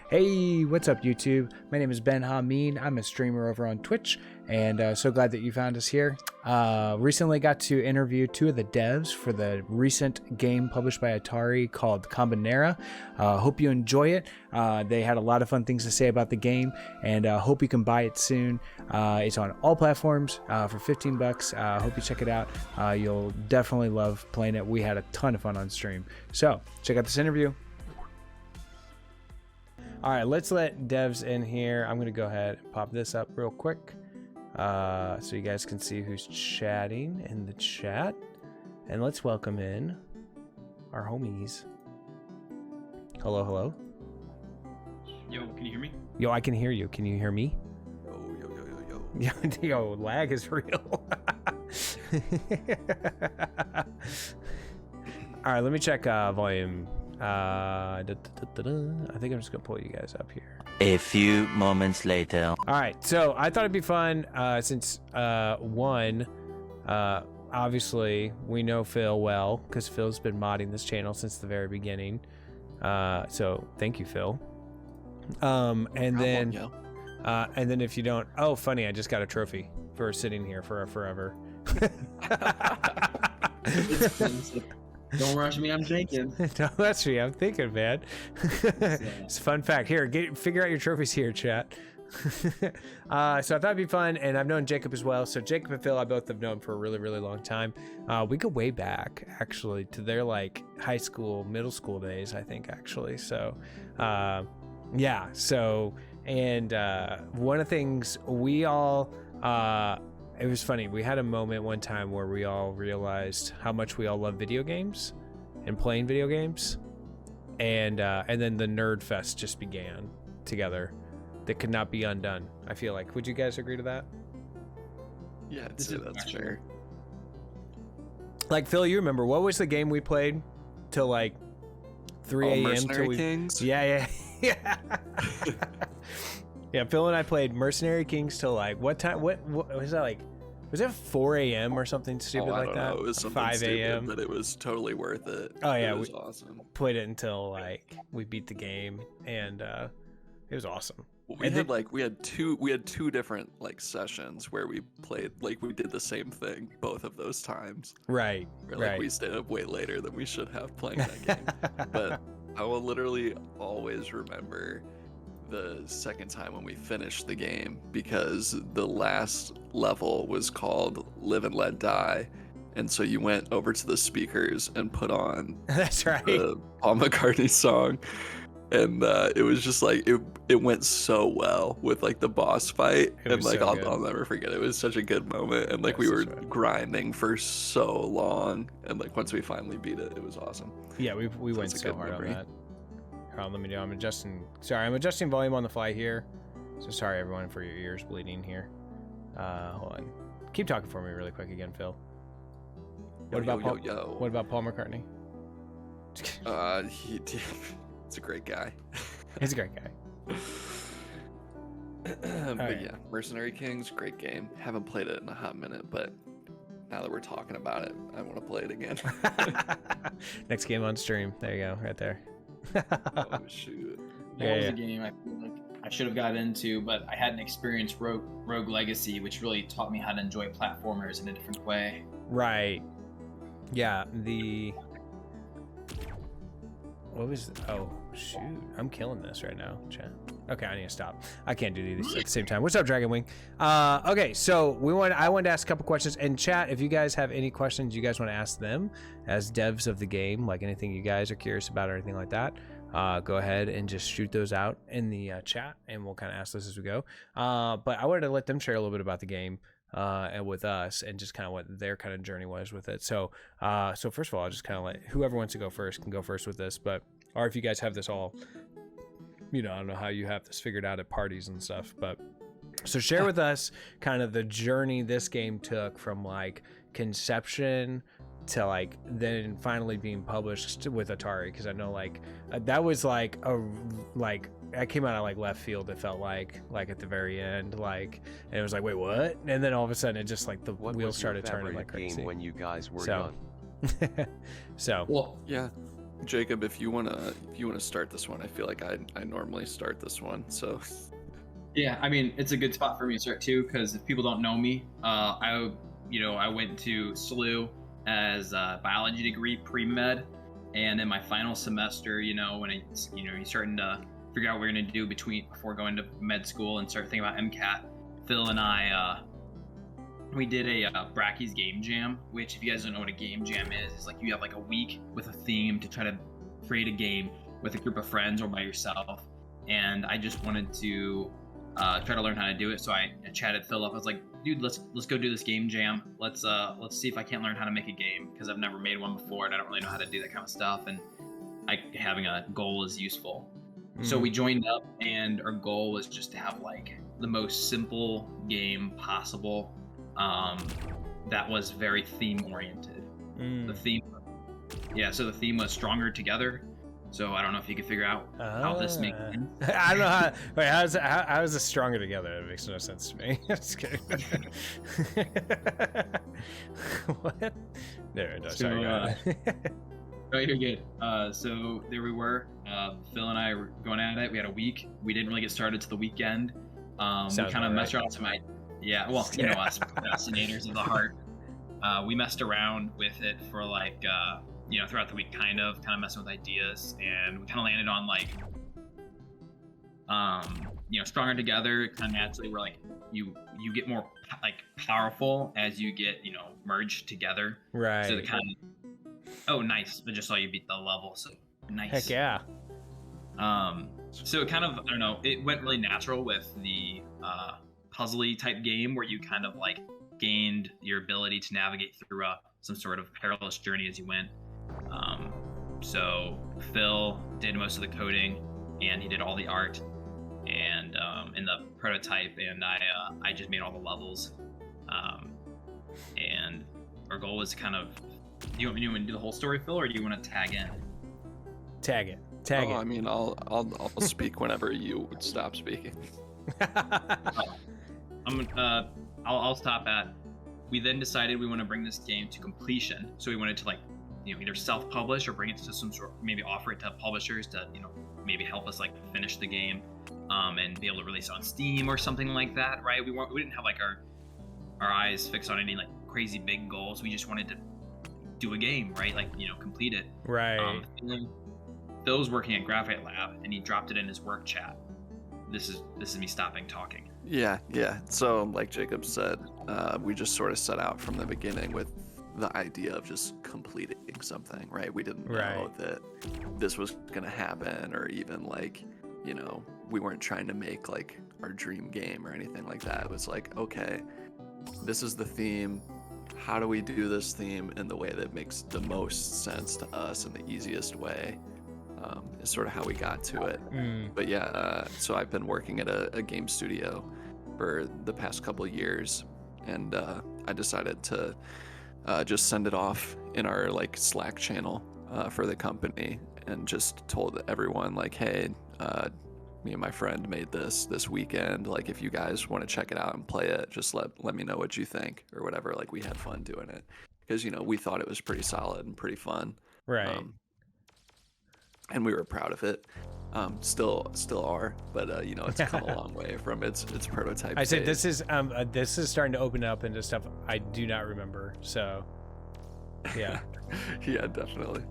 Hey, what's up YouTube? My name is Ben Hameen. I'm a streamer over on Twitch, and so glad that you found us here. Recently got to interview two of the devs for the recent game published by Atari called Kombinera. Hope you enjoy it. They had a lot of fun things to say about the game, and hope you can buy it soon. It's on all platforms for 15 bucks. Hope you check it out. You'll definitely love playing it. We had a ton of fun on stream. So check out this interview. All right, let's let devs in here. I'm gonna go ahead and pop this up real quick so you guys can see who's chatting in the chat. And let's welcome in our homies. Hello, hello. Yo, can you hear me? Yo, I can hear you. Can you hear me? Yo. Yo, lag is real. All right, let me check volume. I think I'm just gonna pull you guys up here. A few moments later. All right, so I thought it'd be fun since obviously we know Phil well because Phil's been modding this channel since the very beginning. So thank you, Phil. And then if you don't, oh, funny, I just got a trophy for sitting here for forever. Don't rush me, I'm thinking. Don't rush me, I'm thinking, man. It's a fun fact. Here, figure out your trophies here, chat. So I thought it'd be fun, and I've known Jacob as well. So Jacob and Phil, I both have known for a really, really long time. We go way back, actually, to their like high school, middle school days, I think, actually. So, yeah. So, and one of the things we all, it was funny. We had a moment one time where we all realized how much we all love video games and playing video games, and then the nerd fest just began together. That could not be undone. I feel like. Would you guys agree to that? Yeah, I'd say that's fair. Like Phil, you remember what was the game we played till like 3 a.m. Mercenary Kings? Yeah. Yeah, Phil and I played Mercenary Kings till like what time? What was that like? Was it 4 a.m. or something stupid like that? Know. It was something 5 a.m. but it was totally worth it. Oh yeah, it was awesome. Played it until like we beat the game, and it was awesome. We had two different like sessions where we played, like we did the same thing both of those times. Right. We stayed up way later than we should have playing that game. But I will literally always remember the second time when we finished the game, because the last level was called Live and Let Die, and so you went over to the speakers and put on that's right, the Paul McCartney song, and it was just like it went so well with like the boss fight, and like so I'll never forget it. It was such a good moment, and like we were grinding for so long, and like once we finally beat it, it was awesome. Yeah, we went so hard on that. Let me know. I'm adjusting volume on the fly here. So sorry everyone for your ears bleeding here. Hold on. Keep talking for me really quick again, Phil. What about Paul McCartney? He's a great guy. He's a great guy. But yeah, Mercenary Kings, great game. Haven't played it in a hot minute, but now that we're talking about it, I want to play it again. Next game on stream. There you go, right there. Oh shoot. That was a game I feel like I should have got into, but I hadn't experienced Rogue Legacy, which really taught me how to enjoy platformers in a different way. Right. Yeah, oh shoot, I'm killing this right now, chat. Okay, I need to stop. I can't do these at the same time. What's up, Dragon Wing? Okay, so I wanted to ask a couple questions, and chat, if you guys have any questions you guys want to ask them as devs of the game, like anything you guys are curious about or anything like that, go ahead and just shoot those out in the chat, and we'll kind of ask those as we go. But I wanted to let them share a little bit about the game and with us, and just kind of what their kind of journey was with it. So first of all, I'll just kind of let whoever wants to go first can go first with this, or if you guys have this all, I don't know how you have this figured out at parties and stuff, but so share with us kind of the journey this game took from like conception to like then finally being published with Atari, because I know like that was like I came out of like left field. It felt like at the very end, like, and it was like, wait, what? And then all of a sudden, it just like the wheels started turning like crazy. When you guys were young. So well, yeah. Jacob, if you wanna start this one, I feel like I normally start this one, so. Yeah, I mean, it's a good spot for me to start too, because if people don't know me, I went to SLU as a biology degree pre-med, and in my final semester, when you're starting to figure out what you're gonna do before going to med school and start thinking about MCAT, Phil and I, we did a Bracky's game jam, which if you guys don't know what a game jam is like you have like a week with a theme to try to create a game with a group of friends or by yourself. And I just wanted to try to learn how to do it. So I chatted Phil up. I was like, dude, let's go do this game jam. Let's see if I can't learn how to make a game, because I've never made one before and I don't really know how to do that kind of stuff. And having a goal is useful. So we joined up, and our goal was just to have like the most simple game possible. That was very theme oriented. The theme was stronger together. So I don't know if you can figure out how this makes sense. I don't know how. Wait, how is this stronger together? It makes no sense to me. Just kidding. What? There it does. So, Sorry. Go ahead. Oh, you're good. So there we were. Phil and I were going at it. We had a week. We didn't really get started till the weekend. We kind of messed around some us procrastinators of the heart. We messed around with it for like throughout the week, kind of messing with ideas, and we kind of landed on like stronger together. Kind of naturally, we're like you get more like powerful as you get merged together. Right. So the kind of oh nice, I just saw you beat the level, so nice. Heck yeah. So it kind of, I don't know, it went really natural with the puzzly type game where you kind of like gained your ability to navigate through some sort of perilous journey as you went. So Phil did most of the coding, and he did all the art and in the prototype, and I just made all the levels. And our goal was kind of, do you want me to do the whole story, Phil, or do you want to tag in? Tag it. I mean, I'll speak whenever you stop speaking. I'll stop at. We then decided we want to bring this game to completion. So we wanted to like, either self-publish or bring it to some sort, maybe offer it to publishers to, maybe help us like finish the game, and be able to release it on Steam or something like that, right? We didn't have like our eyes fixed on any like crazy big goals. We just wanted to do a game, right? Like, complete it. Right. Phil's working at Graphite Lab, and he dropped it in his work chat. This is me stopping talking. Yeah. So like Jacob said, we just sort of set out from the beginning with the idea of just completing something, right? We didn't know that this was gonna happen, or even like, we weren't trying to make like our dream game or anything like that. It was like, okay, this is the theme. How do we do this theme in the way that makes the most sense to us in the easiest way? Is sort of how we got to it. But yeah, so I've been working at a game studio for the past couple of years, and I decided to just send it off in our like Slack channel for the company, and just told everyone like, hey, me and my friend made this weekend. Like, if you guys want to check it out and play it, just let me know what you think or whatever. Like, we had fun doing it because we thought it was pretty solid and pretty fun. Right. And we were proud of it. Still are, but it's come a long way from its prototype. I said this is starting to open up into stuff I do not remember. So, yeah. Yeah, definitely.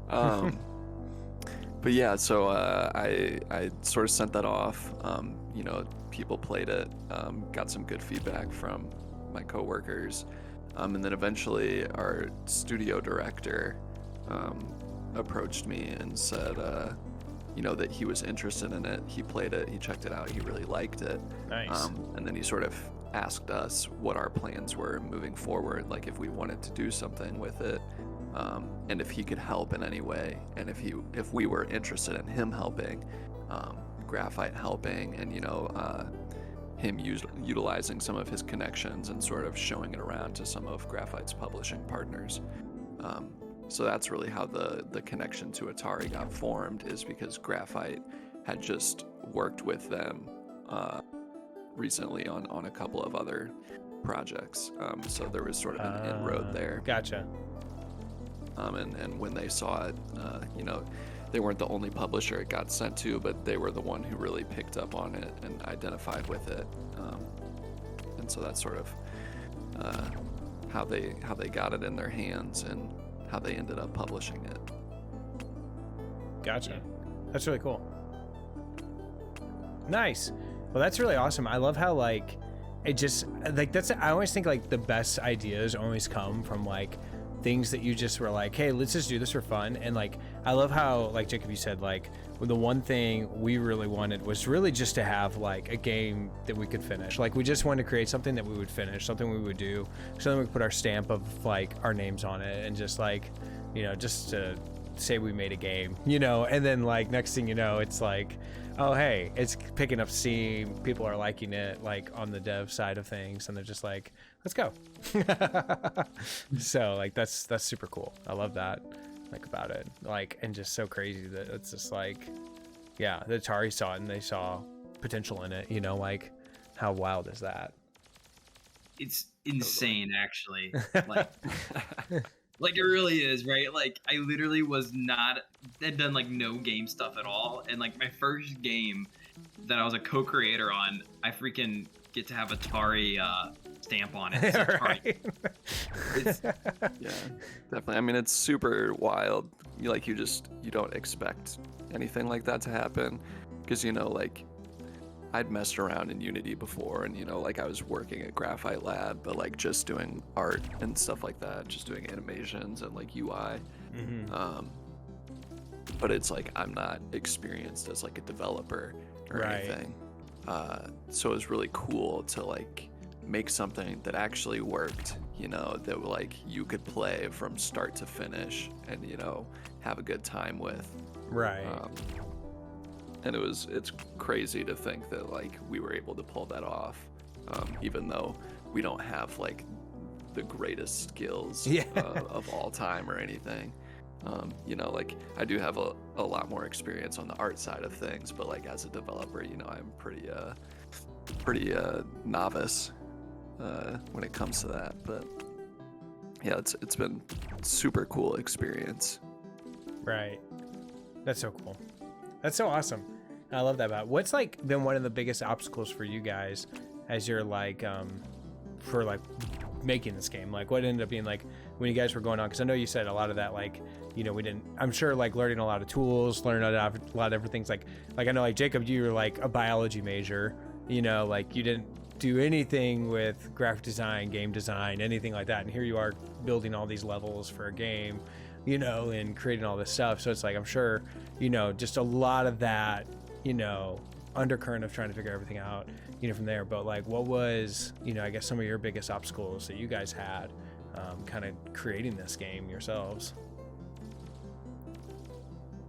But yeah, so I sort of sent that off. People played it, got some good feedback from my coworkers, and then eventually our studio director approached me and said, that he was interested in it. He played it, he checked it out, he really liked it. Nice. And then he sort of asked us what our plans were moving forward, like if we wanted to do something with it, and if he could help in any way, and if we were interested in him helping, Graphite helping, and him utilizing some of his connections and sort of showing it around to some of Graphite's publishing partners. So that's really how the connection to Atari got formed, is because Graphite had just worked with them recently on a couple of other projects. So there was sort of an inroad there. Gotcha. And when they saw it, you know, they weren't the only publisher it got sent to, but they were the one who really picked up on it and identified with it. And so that's sort of how they got it in their hands and how they ended up publishing it. Gotcha. That's really cool. Nice. Well, that's really awesome. I love how like it just like that's I always think like the best ideas always come from like things that you just were like, hey, let's just do this for fun. And like I love how like Jacob, you said like the one thing we really wanted was really just to have like a game that we could finish. Like we just wanted to create something that we would finish, something we would do, something we could put our stamp of like our names on it, and just like, you know, just to say we made a game, you know. And then like next thing you know, it's like, oh hey, it's picking up steam, people are liking it like on the dev side of things, and they're just like, let's go. So like that's super cool. I love that like about it, like, and just so crazy that it's just like, yeah, the Atari saw it and they saw potential in it, you know. Like how wild is that? It's insane, actually. Like like it really is, right? Like I literally had done like no game stuff at all, and like my first game that I was a co-creator on, I freaking get to have Atari stamp on it. So Right. Yeah, definitely. I mean, it's super wild. You don't expect anything like that to happen, because, you know, like I'd messed around in Unity before, and, you know, like I was working at Graphite Lab, but like just doing art and stuff like that, just doing animations and like UI. Mm-hmm. But it's like I'm not experienced as like a developer or Right. anything. So it was really cool to like make something that actually worked, you know, that like you could play from start to finish and, you know, have a good time with. Right. And it's crazy to think that like we were able to pull that off, even though we don't have like the greatest skills Yeah. of all time or anything. You know, like I do have a lot more experience on the art side of things, but like as a developer, you know, I'm pretty novice when it comes to that. But yeah, it's been super cool experience. Right. That's so cool. That's so awesome. I love that about it. What's like been one of the biggest obstacles for you guys as you're like for like making this game? Like what ended up being like when you guys were going on, because I know you said a lot of that, like, you know, I'm sure like learning a lot of tools, learning a lot of different things, like I know like Jacob, you were like a biology major, you know, like you didn't do anything with graphic design, game design, anything like that, and here you are building all these levels for a game, you know, and creating all this stuff. So it's like, I'm sure, you know, just a lot of that, you know, undercurrent of trying to figure everything out, you know, from there. But like, what was, you know, I guess some of your biggest obstacles that you guys had kind of creating this game yourselves?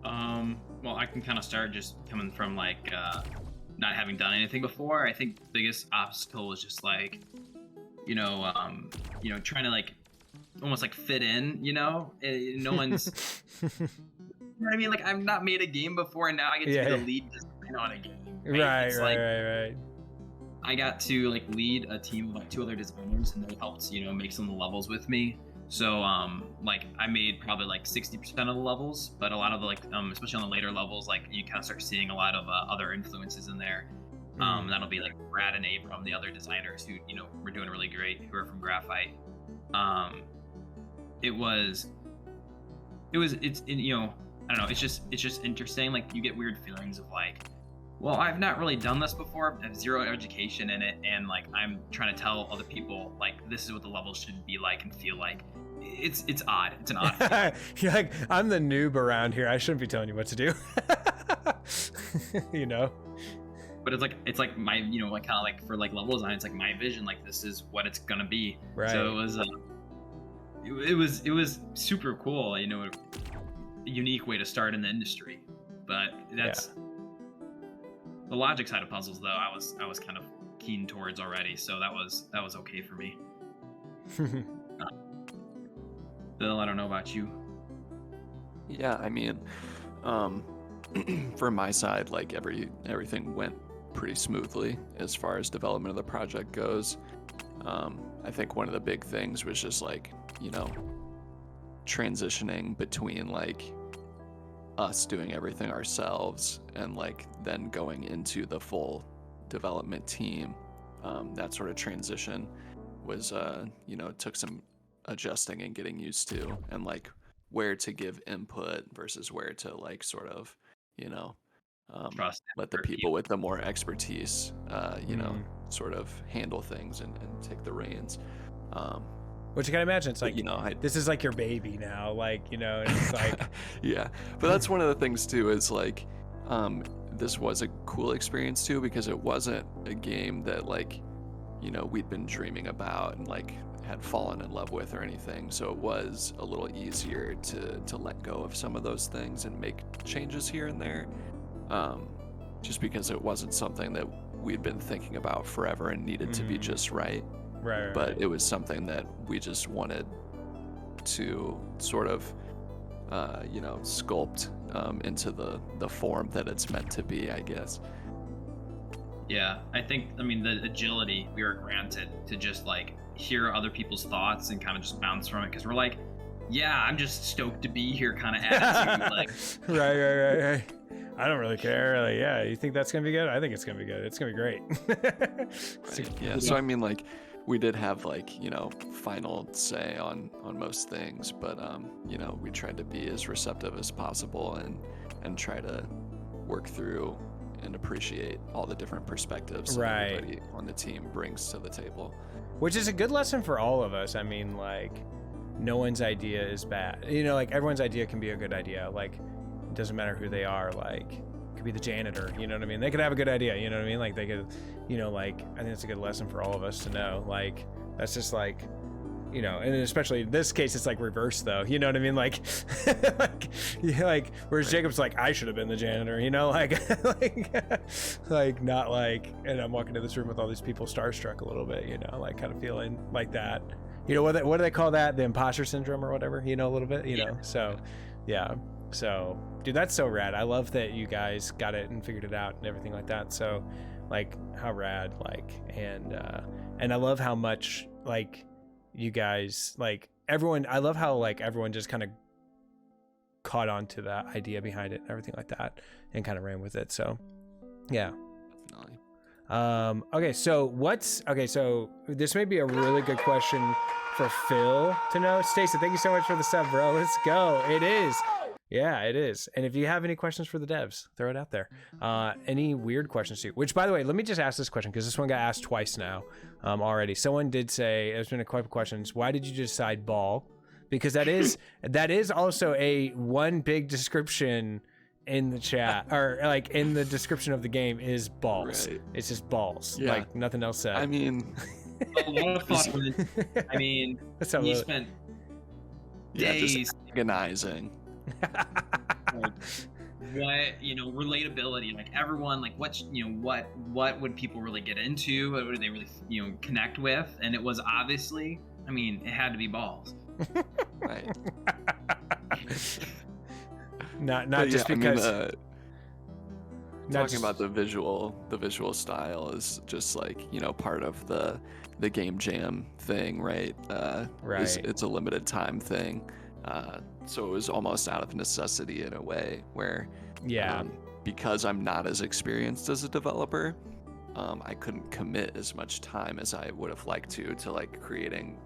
Well, I can kind of start just coming from like not having done anything before. I think the biggest obstacle was just like, you know, trying to like almost like fit in, you know. No one's you know what I mean? Like I've not made a game before, and now I get to be the lead designer on a game. Right. I got to like lead a team of like 2 other designers, and they helped, you know, make some of the levels with me. So like I made probably like 60% of the levels, but a lot of the like especially on the later levels, like you kind of start seeing a lot of other influences in there. That'll be like Brad and Abram, the other designers who, you know, were doing really great, who are from Graphite. It's you know, I don't know, it's just interesting. Like you get weird feelings of like, well, I've not really done this before. I have zero education in it, and like I'm trying to tell other people like this is what the level should be like and feel like. It's odd. It's an odd feeling. You're like, I'm the noob around here. I shouldn't be telling you what to do. You know. But it's like my, you know, like kind of like for like level design, it's like my vision. Like this is what it's gonna be. Right. So it was super cool. You know, a unique way to start in the industry. But that's the logic side of puzzles, though. I was kind of keen towards already, so that was okay for me. Bill, I don't know about you. Yeah, I mean, for my side, like everything went pretty smoothly as far as development of the project goes. I think one of the big things was just like, you know, transitioning between like us doing everything ourselves and like then going into the full development team. That sort of transition was took some adjusting and getting used to, and like where to give input versus where to like sort of Trust let the people with the more expertise sort of handle things and take the reins. Which you can imagine, it's like, this is like your baby now, like, and it's like... Yeah, but that's one of the things too, is like, this was a cool experience too, because it wasn't a game that like, we'd been dreaming about and like had fallen in love with or anything. So it was a little easier to let go of some of those things and make changes here and there. Just because it wasn't something that we'd been thinking about forever and needed to be just right. Right. But it was something that we just wanted to sort of, sculpt into the form that it's meant to be, I guess. Yeah, I mean, the agility we were granted to just like hear other people's thoughts and kind of just bounce from it, because we're like, yeah, I'm just stoked to be here kind of attitude. Like, right. I don't really care. Like, yeah, you think that's gonna be good? I think it's gonna be good. It's gonna be great. Right. Yeah. So I mean, like, we did have like final say on most things, but we tried to be as receptive as possible and try to work through and appreciate all the different perspectives that everybody on the team brings to the table. Which is a good lesson for all of us. I mean, like, no one's idea is bad. Like, everyone's idea can be a good idea. Like, it doesn't matter who they are. Like, it could be the janitor, you know what I mean? They could have a good idea, you know what I mean? Like, they could, like, I think it's a good lesson for all of us to know. Like, that's just like, and especially in this case, it's like reverse though, you know what I mean? Like, whereas Jacob's like, I should have been the janitor, like not like, and I'm walking to this room with all these people starstruck a little bit, like kind of feeling like that, what do they call that? The imposter syndrome or whatever, a little bit, so yeah. So dude, that's so rad. I love that you guys got it and figured it out and everything like that. So like, how rad, like, and I love how much like you guys, like, everyone, I love how like everyone just kind of caught on to the idea behind it and everything like that and kind of ran with it. So yeah. Definitely. So this may be a really good question for Phil to know. Stacey, thank you so much for the sub, bro. Let's go. It is. Yeah, it is. And if you have any questions for the devs, throw it out there. Any weird questions too, which, by the way, let me just ask this question, because this one got asked twice now already. Someone did say, there's been a couple questions, why did you decide ball? Because that is also a one big description in the chat, or like in the description of the game, is balls. Right. It's just balls. Yeah. Like nothing else said. I mean, a lot of fun with it. I mean, you spent days just agonizing. Like, what relatability, like everyone, like what would people really get into, what would they really connect with? And it was obviously, I mean, it had to be balls. Right. not just because talking about the visual style is just like part of the game jam thing, right? Right. It's a limited time thing. So it was almost out of necessity in a way where, because I'm not as experienced as a developer, I couldn't commit as much time as I would have liked to like creating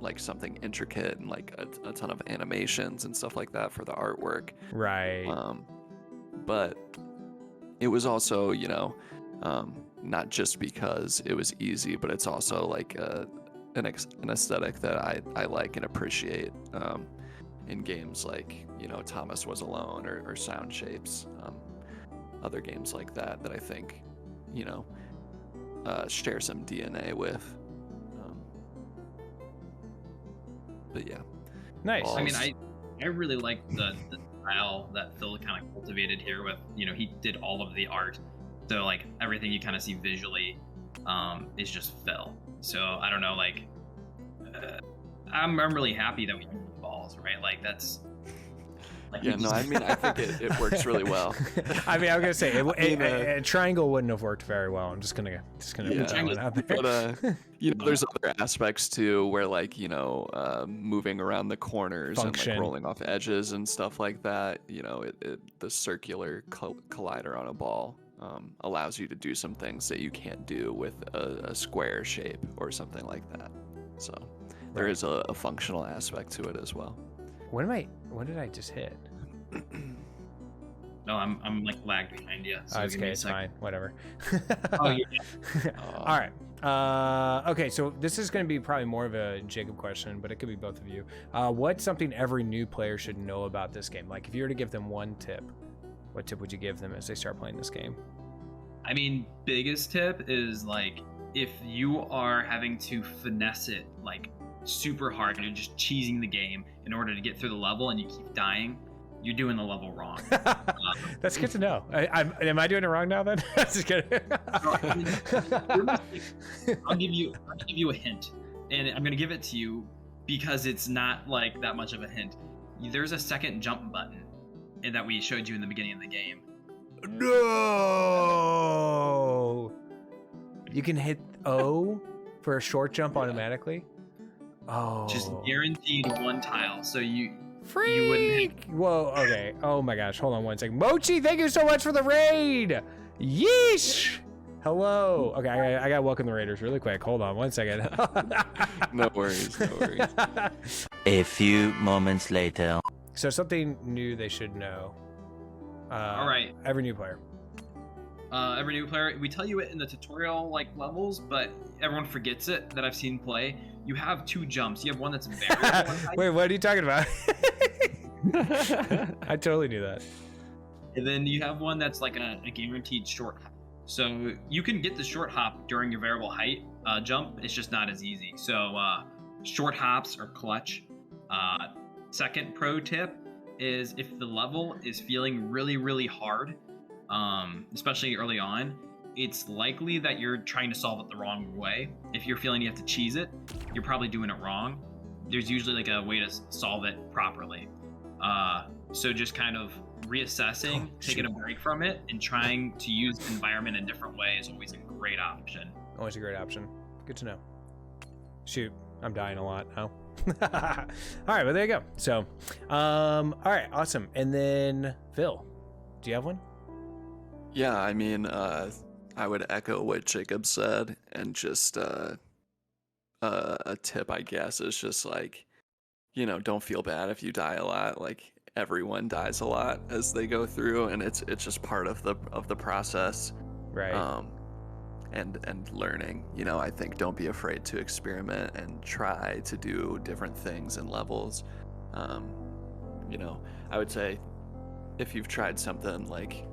like something intricate and like a ton of animations and stuff like that for the artwork. Right. But it was also, not just because it was easy, but it's also like an aesthetic that I like and appreciate. In games like Thomas Was Alone or Sound Shapes, other games like that I think share some DNA with. But yeah, nice. Balls. I mean, I really like the style that Phil kind of cultivated here with he did all of the art, so like everything you kind of see visually is just Phil. So I don't know, like I'm really happy that we use balls, right? Like that's Like, Yeah, we no, just- I mean, I think it works really well. I mean, I'm gonna say mean, a triangle wouldn't have worked very well. I'm just gonna Yeah. put that one out there. But there's other aspects too, where like moving around the corners Function. and like rolling off edges and stuff like that. The circular collider on a ball allows you to do some things that you can't do with a square shape or something like that. So there is a functional aspect to it as well. What did I just hit? No, I'm like lagged behind you. So Oh, it's give me okay, a it's second. fine. Whatever. Oh, yeah. All right. Okay, so this is going to be probably more of a Jacob question, but it could be both of you. What's something every new player should know about this game? Like, if you were to give them one tip, what tip would you give them as they start playing this game? I mean, biggest tip is like if you are having to finesse it like super hard and you're just cheesing the game in order to get through the level and you keep dying, you're doing the level wrong. That's good to know. Am I doing it wrong now then? Just kidding. I'll give you a hint, and I'm gonna give it to you because it's not like that much of a hint. There's a second jump button that we showed you in the beginning of the game. No. You can hit O for a short jump automatically. Oh. Just guaranteed one tile, so you Freak! you wouldn't Whoa, okay. Oh my gosh, hold on one second. Mochi, thank you so much for the raid! Yeesh! Hello. Okay, I gotta welcome the raiders really quick. Hold on one second. No worries, no worries. A few moments later. So something new they should know. All right. Every new player. Every new player, we tell you it in the tutorial like levels, but everyone forgets it that I've seen play. You have two jumps. You have one that's variable. Wait, what are you talking about? I totally knew that. And then you have one that's like a guaranteed short hop. So you can get the short hop during your variable height jump. It's just not as easy. So short hops are clutch. Second pro tip is if the level is feeling really, really hard, especially early on, it's likely that you're trying to solve it the wrong way. If you're feeling you have to cheese it, you're probably doing it wrong. There's usually like a way to solve it properly. So just kind of reassessing, taking a break from it, and trying to use the environment in different ways is always a great option. Always a great option. Good to know. Shoot, I'm dying a lot. Oh. All right, well there you go. So, all right, awesome. And then Phil, do you have one? Yeah, I mean, I would echo what Jacob said, and just a tip, I guess, is just like, don't feel bad if you die a lot. Like everyone dies a lot as they go through, and it's just part of the process. Right. And learning. I think don't be afraid to experiment and try to do different things and levels. I would say if you've tried something like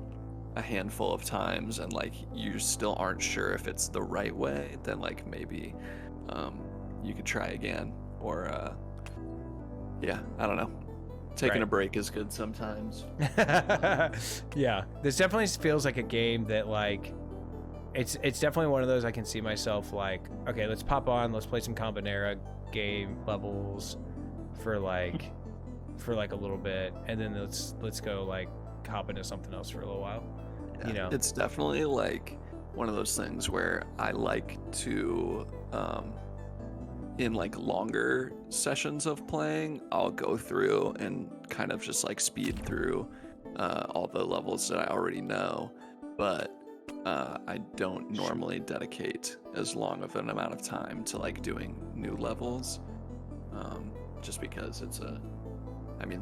a handful of times and like you still aren't sure if it's the right way, then like maybe you could try again, or I don't know, taking a break is good sometimes. Yeah, this definitely feels like a game that like it's definitely one of those I can see myself like, okay, let's pop on, let's play some Kombinera game levels for like a little bit, and then let's go like hop into something else for a little while. Yeah, it's definitely like one of those things where I like to in like longer sessions of playing, I'll go through and kind of just like speed through all the levels that I already know, but I don't normally dedicate as long of an amount of time to like doing new levels, just because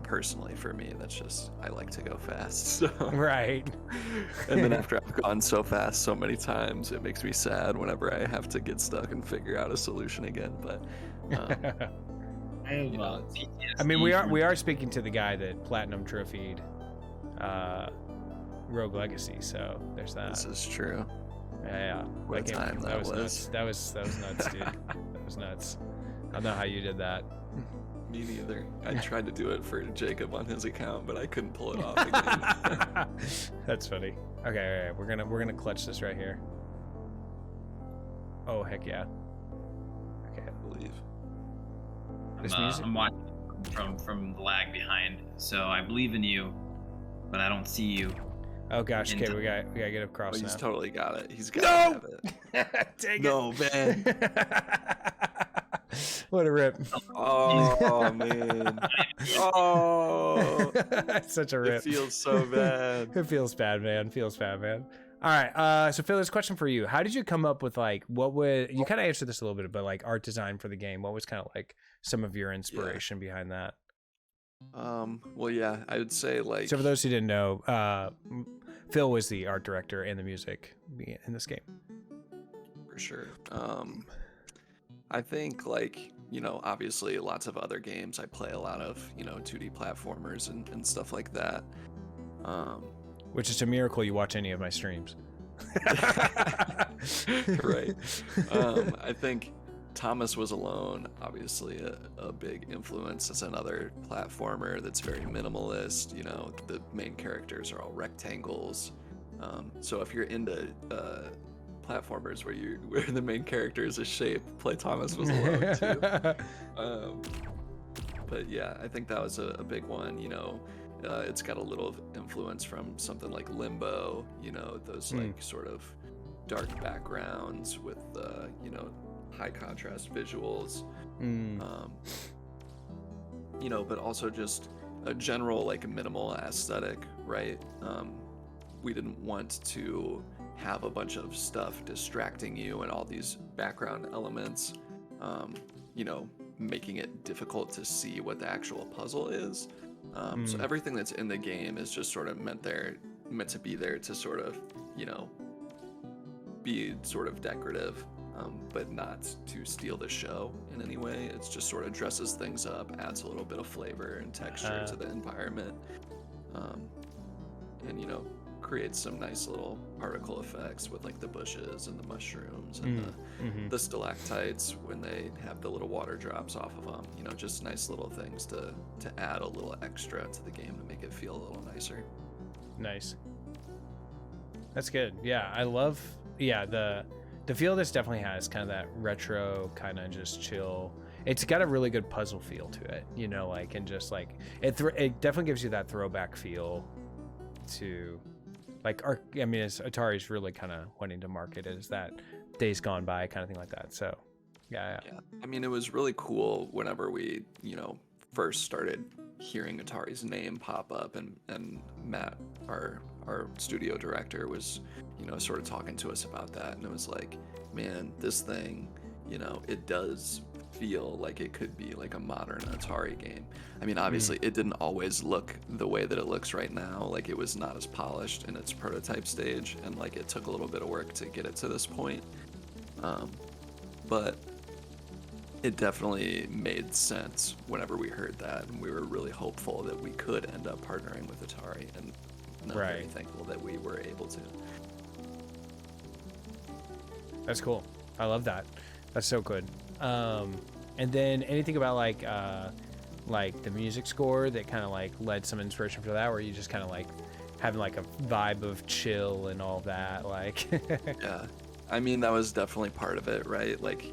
personally for me, that's just, I like to go fast. So. Right. And then after I've gone so fast so many times, it makes me sad whenever I have to get stuck and figure out a solution again. But I have PTSD. I mean, we are speaking to the guy that platinum trophied Rogue Legacy, so there's that. This is true. Yeah. What time that was. Nuts. That was nuts, dude. That was nuts. I don't know how you did that. Me neither. I tried to do it for Jacob on his account, but I couldn't pull it off again. That's funny. Okay, all right, we're gonna clutch this right here. Oh heck yeah. Okay. I believe. This music. I'm watching from the lag behind. So I believe in you, but I don't see you. Oh gosh, okay, we gotta get across Oh, now. he's totally got it. He's got to have it. Take No, man. What a rip. Oh, man. Oh. It's such a rip. It feels so bad. It feels bad, man. Feels bad, man. All right. So Phil, this question for you. How did you come up with like, what would, you kind of answered this a little bit, but like art design for the game, what was kind of like some of your inspiration behind that? Well, yeah, I would say like. So for those who didn't know, Phil was the art director and the music in this game. For sure. I think like, you know, obviously lots of other games. I play a lot of, you know, 2D platformers and stuff like that. Which is a miracle you watch any of my streams. Right. I think Thomas Was Alone, obviously a big influence. It's another platformer that's very minimalist. You know, the main characters are all rectangles. So if you're into platformers where the main character is a shape, play Thomas Was Alone too. But yeah, I think that was a big one. You know, it's got a little influence from something like Limbo. You know, those like sort of dark backgrounds with you know, high contrast visuals. You know, but also just a general like minimal aesthetic, right? We didn't want to have a bunch of stuff distracting you and all these background elements, you know, making it difficult to see what the actual puzzle is. So everything that's in the game is just sort of meant to be there to sort of, you know, be sort of decorative, but not to steal the show in any way. It's just sort of dresses things up, adds a little bit of flavor and texture to the environment, and, you know, creates some nice little particle effects with like the bushes and the mushrooms and the stalactites when they have the little water drops off of them. You know, just nice little things to add a little extra to the game to make it feel a little nicer. Nice. That's good. Yeah, I love. Yeah, the feel this definitely has kind of that retro kind of just chill. It's got a really good puzzle feel to it. You know, like, and just like it definitely gives you that throwback feel to. Like, I mean, Atari's really kind of wanting to market it as that Days Gone By kind of thing like that. So, yeah. I mean, it was really cool whenever we, you know, first started hearing Atari's name pop up, and Matt, our studio director, was, you know, sort of talking to us about that, and it was like, man, this thing, you know, it does feel like it could be like a modern Atari game. I mean, obviously it didn't always look the way that it looks right now. Like, it was not as polished in its prototype stage, and like it took a little bit of work to get it to this point. But it definitely made sense whenever we heard that, and we were really hopeful that we could end up partnering with Atari, and I'm very thankful that we were able to. That's cool. I love that. That's so good. And then anything about like the music score that kind of like led some inspiration for that, where you just kind of like having like a vibe of chill and all that, like. Yeah, I mean, that was definitely part of it, right? Like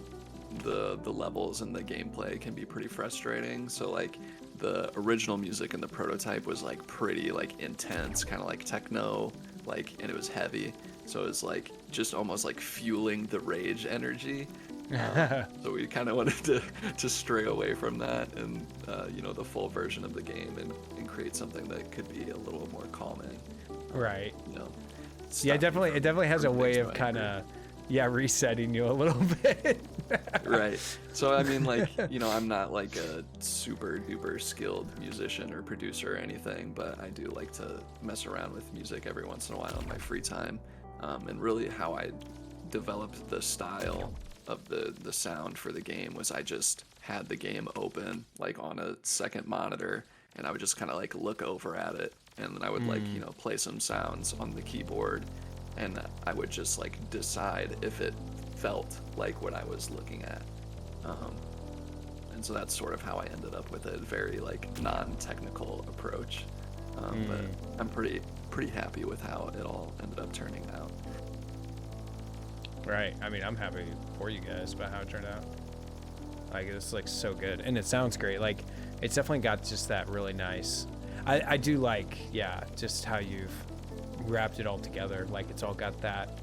the levels and the gameplay can be pretty frustrating. So like the original music in the prototype was like pretty like intense, kind of like techno, like, and it was heavy. So it was like just almost like fueling the rage energy. So we kind of wanted to stray away from that and you know, the full version of the game and create something that could be a little more calming. Right. You know. Yeah, it definitely has a way of kind of resetting you a little bit. Right. So I mean, like, you know, I'm not like a super duper skilled musician or producer or anything, but I do like to mess around with music every once in a while in my free time. And really how I developed the style of the sound for the game was I just had the game open like on a second monitor, and I would just kind of like look over at it, and then I would like, you know, play some sounds on the keyboard, and I would just like decide if it felt like what I was looking at. And so that's sort of how I ended up with a very like non-technical approach. But I'm pretty happy with how it all ended up turning out. Right. I mean, I'm happy for you guys about how it turned out. Like, it's like so good, and it sounds great. Like it's definitely got just that really nice. I do like, yeah, just how you've wrapped it all together. Like it's all got that,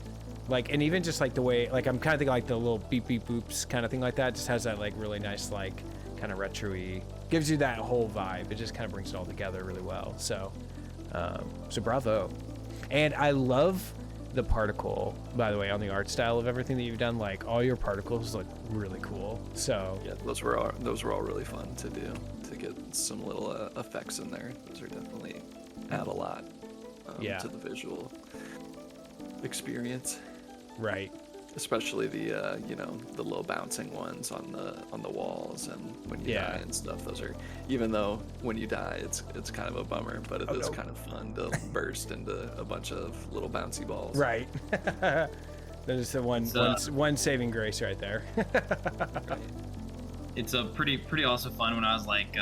like, and even just like the way, like I'm kind of thinking like the little beep beep boops kind of thing like that. Just has that like really nice, like kind of retro-y, gives you that whole vibe. It just kind of brings it all together really well. So, so bravo. And I love the particle, by the way, on the art style of everything that you've done. Like all your particles look really cool. So yeah, those were all really fun to do, to get some little effects in there. Those are definitely add a lot to the visual experience. Right. Especially the the low bouncing ones on the walls and when you die and stuff. Those are, even though when you die it's kind of a bummer, but it is kind of fun to burst into a bunch of little bouncy balls. Right. That is the one saving grace right there. Right. It's a pretty also fun when I was like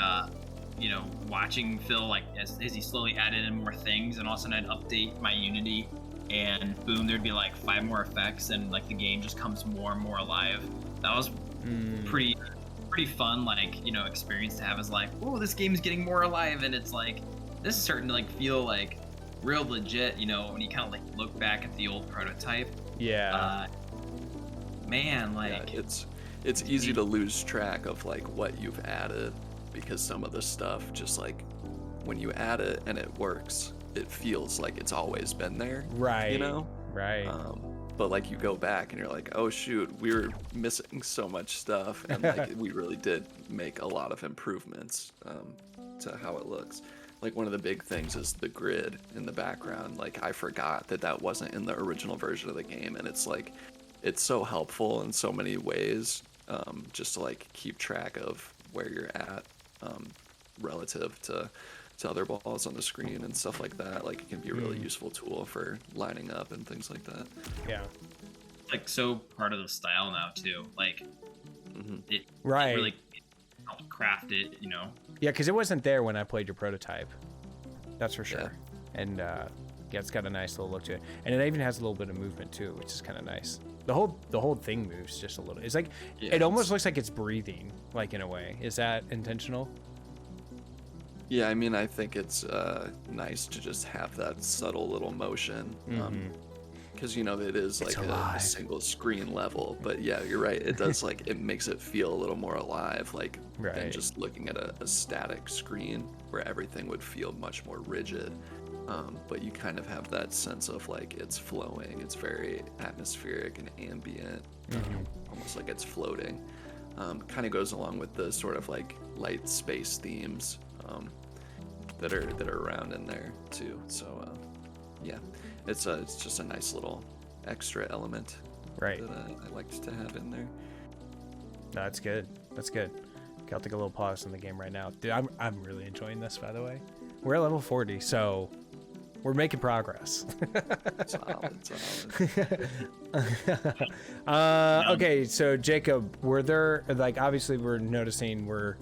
watching Phil, like as he slowly added in more things, and all of a sudden I'd update my Unity and boom, there'd be like 5 more effects, and like the game just comes more and more alive. That was pretty fun, like experience to have. Is like, oh, this game's getting more alive, and it's like this is starting to like feel like real legit. When you kind of like look back at the old prototype. Yeah. Man, like it's easy to lose track of like what you've added, because some of the stuff just like when you add it and it works, it feels like it's always been there, right? Right. But like you go back and you're like, oh shoot, we were missing so much stuff, and like we really did make a lot of improvements to how it looks. Like one of the big things is the grid in the background. Like I forgot that wasn't in the original version of the game, and it's like it's so helpful in so many ways, just to like keep track of where you're at relative to other balls on the screen and stuff like that. Like it can be a really useful tool for lining up and things like that. Yeah. Like so part of the style now too. Like it really helped craft it, Yeah, because it wasn't there when I played your prototype. That's for sure. Yeah. And it's got a nice little look to it, and it even has a little bit of movement too, which is kind of nice. The whole thing moves just a little. It's like it almost looks like it's breathing, like in a way. Is that intentional? Yeah, I mean, I think it's nice to just have that subtle little motion, because it is like a single screen level. But yeah, you're right. It does like it makes it feel a little more alive, like than just looking at a static screen where everything would feel much more rigid. But you kind of have that sense of like it's flowing. It's very atmospheric and ambient, almost like it's floating. Kind of goes along with the sort of like light space themes that are around in there too. So yeah, it's just a nice little extra element that I liked to have in there. No, that's good. That's good. Okay, I'll take a little pause in the game right now, dude. I'm really enjoying this. By the way, we're at level 40, so we're making progress. Solid. Okay, so Jacob, were there, like, obviously we're noticing we're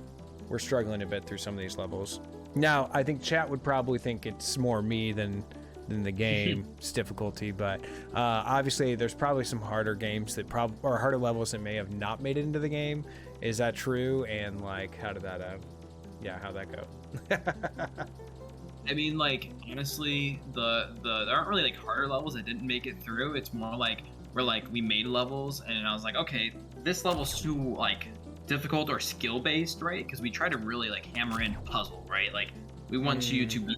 struggling a bit through some of these levels. Now, I think chat would probably think it's more me than the game's difficulty, but obviously there's probably some harder games or harder levels that may have not made it into the game. Is that true? And like, how'd that go? I mean, like, honestly, there aren't really like harder levels that didn't make it through. It's more like we made levels and I was like, okay, this level's too like difficult or skill based, right? Because we try to really like hammer in puzzle, right? Like we want you to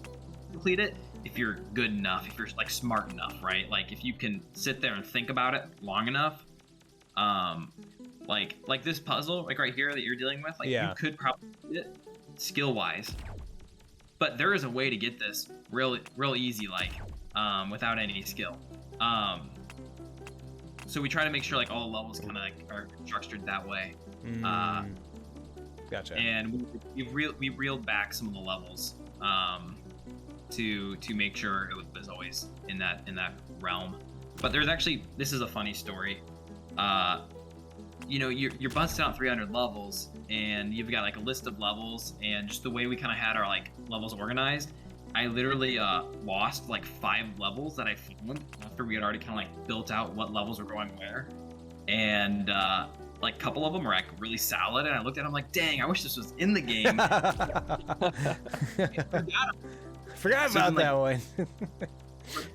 complete it if you're good enough, if you're like smart enough, right? Like if you can sit there and think about it long enough, like this puzzle, like right here that you're dealing with, like you could probably do it skill wise. But there is a way to get this real easy, like, without any skill. So we try to make sure like all the levels kind of like are structured that way. Gotcha. And we reeled back some of the levels to make sure it was always in that realm. But there's actually, this is a funny story. You're busting out 300 levels and you've got like a list of levels, and just the way we kind of had our like levels organized, I literally lost like 5 levels that I found after we had already kind of like built out what levels were going where. And like a couple of them are like really solid, and I looked at them like, dang, I wish this was in the game. Forgot So about then, that one.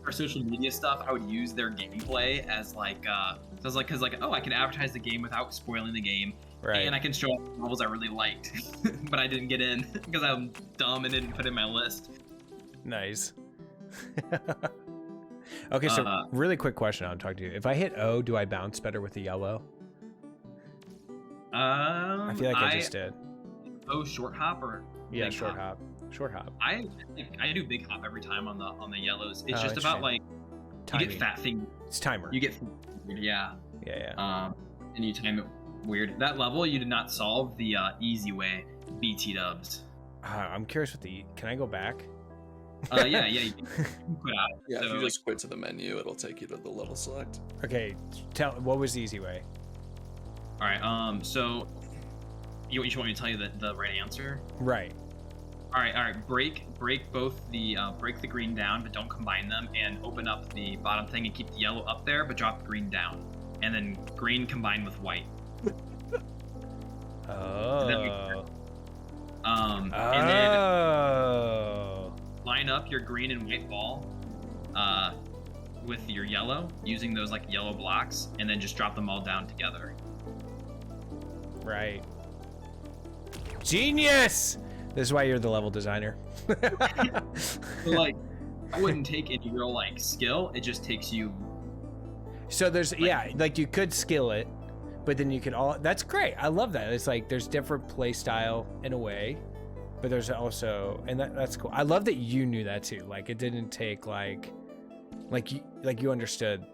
For social media stuff, I would use their gameplay as like, so I was like, oh, I can advertise the game without spoiling the game, Right. and I can show off the levels I really liked, but I didn't get in because I'm dumb and didn't put it in my list. Nice. Okay, so really quick question I'll talk to you. If I hit O, do I bounce better with the yellow? I feel like I just did. Oh, short hop or Yeah, big short hop. Short hop. I do big hop every time on the yellows. It's Oh, just about like you Timing. get fat finger. It's timer. You get yeah. Yeah. And you time it weird. That level you did not solve the easy way. BT dubs. I'm curious what the. Can I go back? Yeah. You can quit out. Yeah, So, if you just quit to the menu, it'll take you to the level select. Okay. Tell. What was the easy way? all right. So you want me to tell you the right answer? Right. All right. Break both the break the green down, but don't combine them, and open up the bottom thing and keep the yellow up there, but drop the green down, and then green combined with white. Oh. And then line up your green and white ball with your yellow, using those like yellow blocks, and then just drop them all down together. Right. Genius! This is why you're the level designer. So, like, I wouldn't take any real like skill. It just takes you. So there's like you could skill it, but then you could all. That's great. I love that. It's like there's different play style in a way, but there's also that's cool. I love that you knew that too. Like it didn't take like you understood.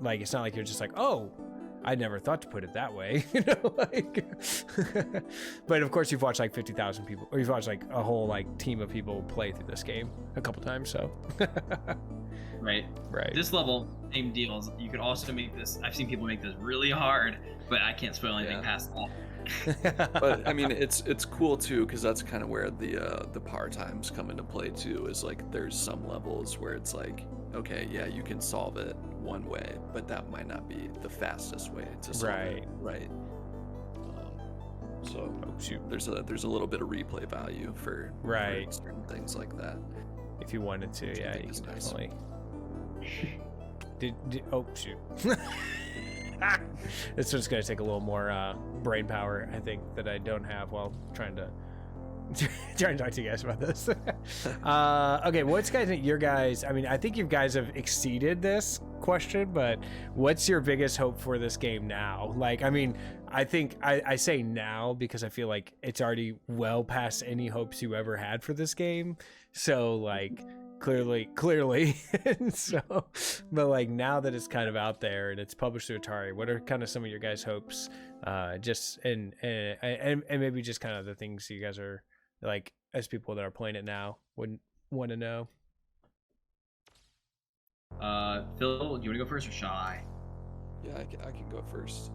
Like it's not like you're just like, oh, I never thought to put it that way, you know. Like, but of course you've watched like 50,000 people, or you've watched like a whole like team of people play through this game a couple times. So. Right. Right. This level, same deals. You could also make this. I've seen people make this really hard, but I can't spoil anything past that. But I mean, it's cool too, because that's kind of where the power times come into play too. Is like there's some levels where it's like, okay, yeah, you can solve it one way, but that might not be the fastest way to solve it. Right. So there's a little bit of replay value for certain things like that. If you wanted to, yeah, you can definitely. Did oh shoot. This one's gonna take a little more brain power, I think, that I don't have while trying to talk to you guys about this. Okay, what's your guys? I mean, I think you guys have exceeded this question, but what's your biggest hope for this game now? Like, I mean, I think I say now because I feel like it's already well past any hopes you ever had for this game. So like clearly and so, but like now that it's kind of out there and it's published through Atari, what are kind of some of your guys' hopes? Just and maybe just kind of the things you guys are like as people that are playing it now would want to know. Phil, do you want to go first or shall I? Yeah, I can go first.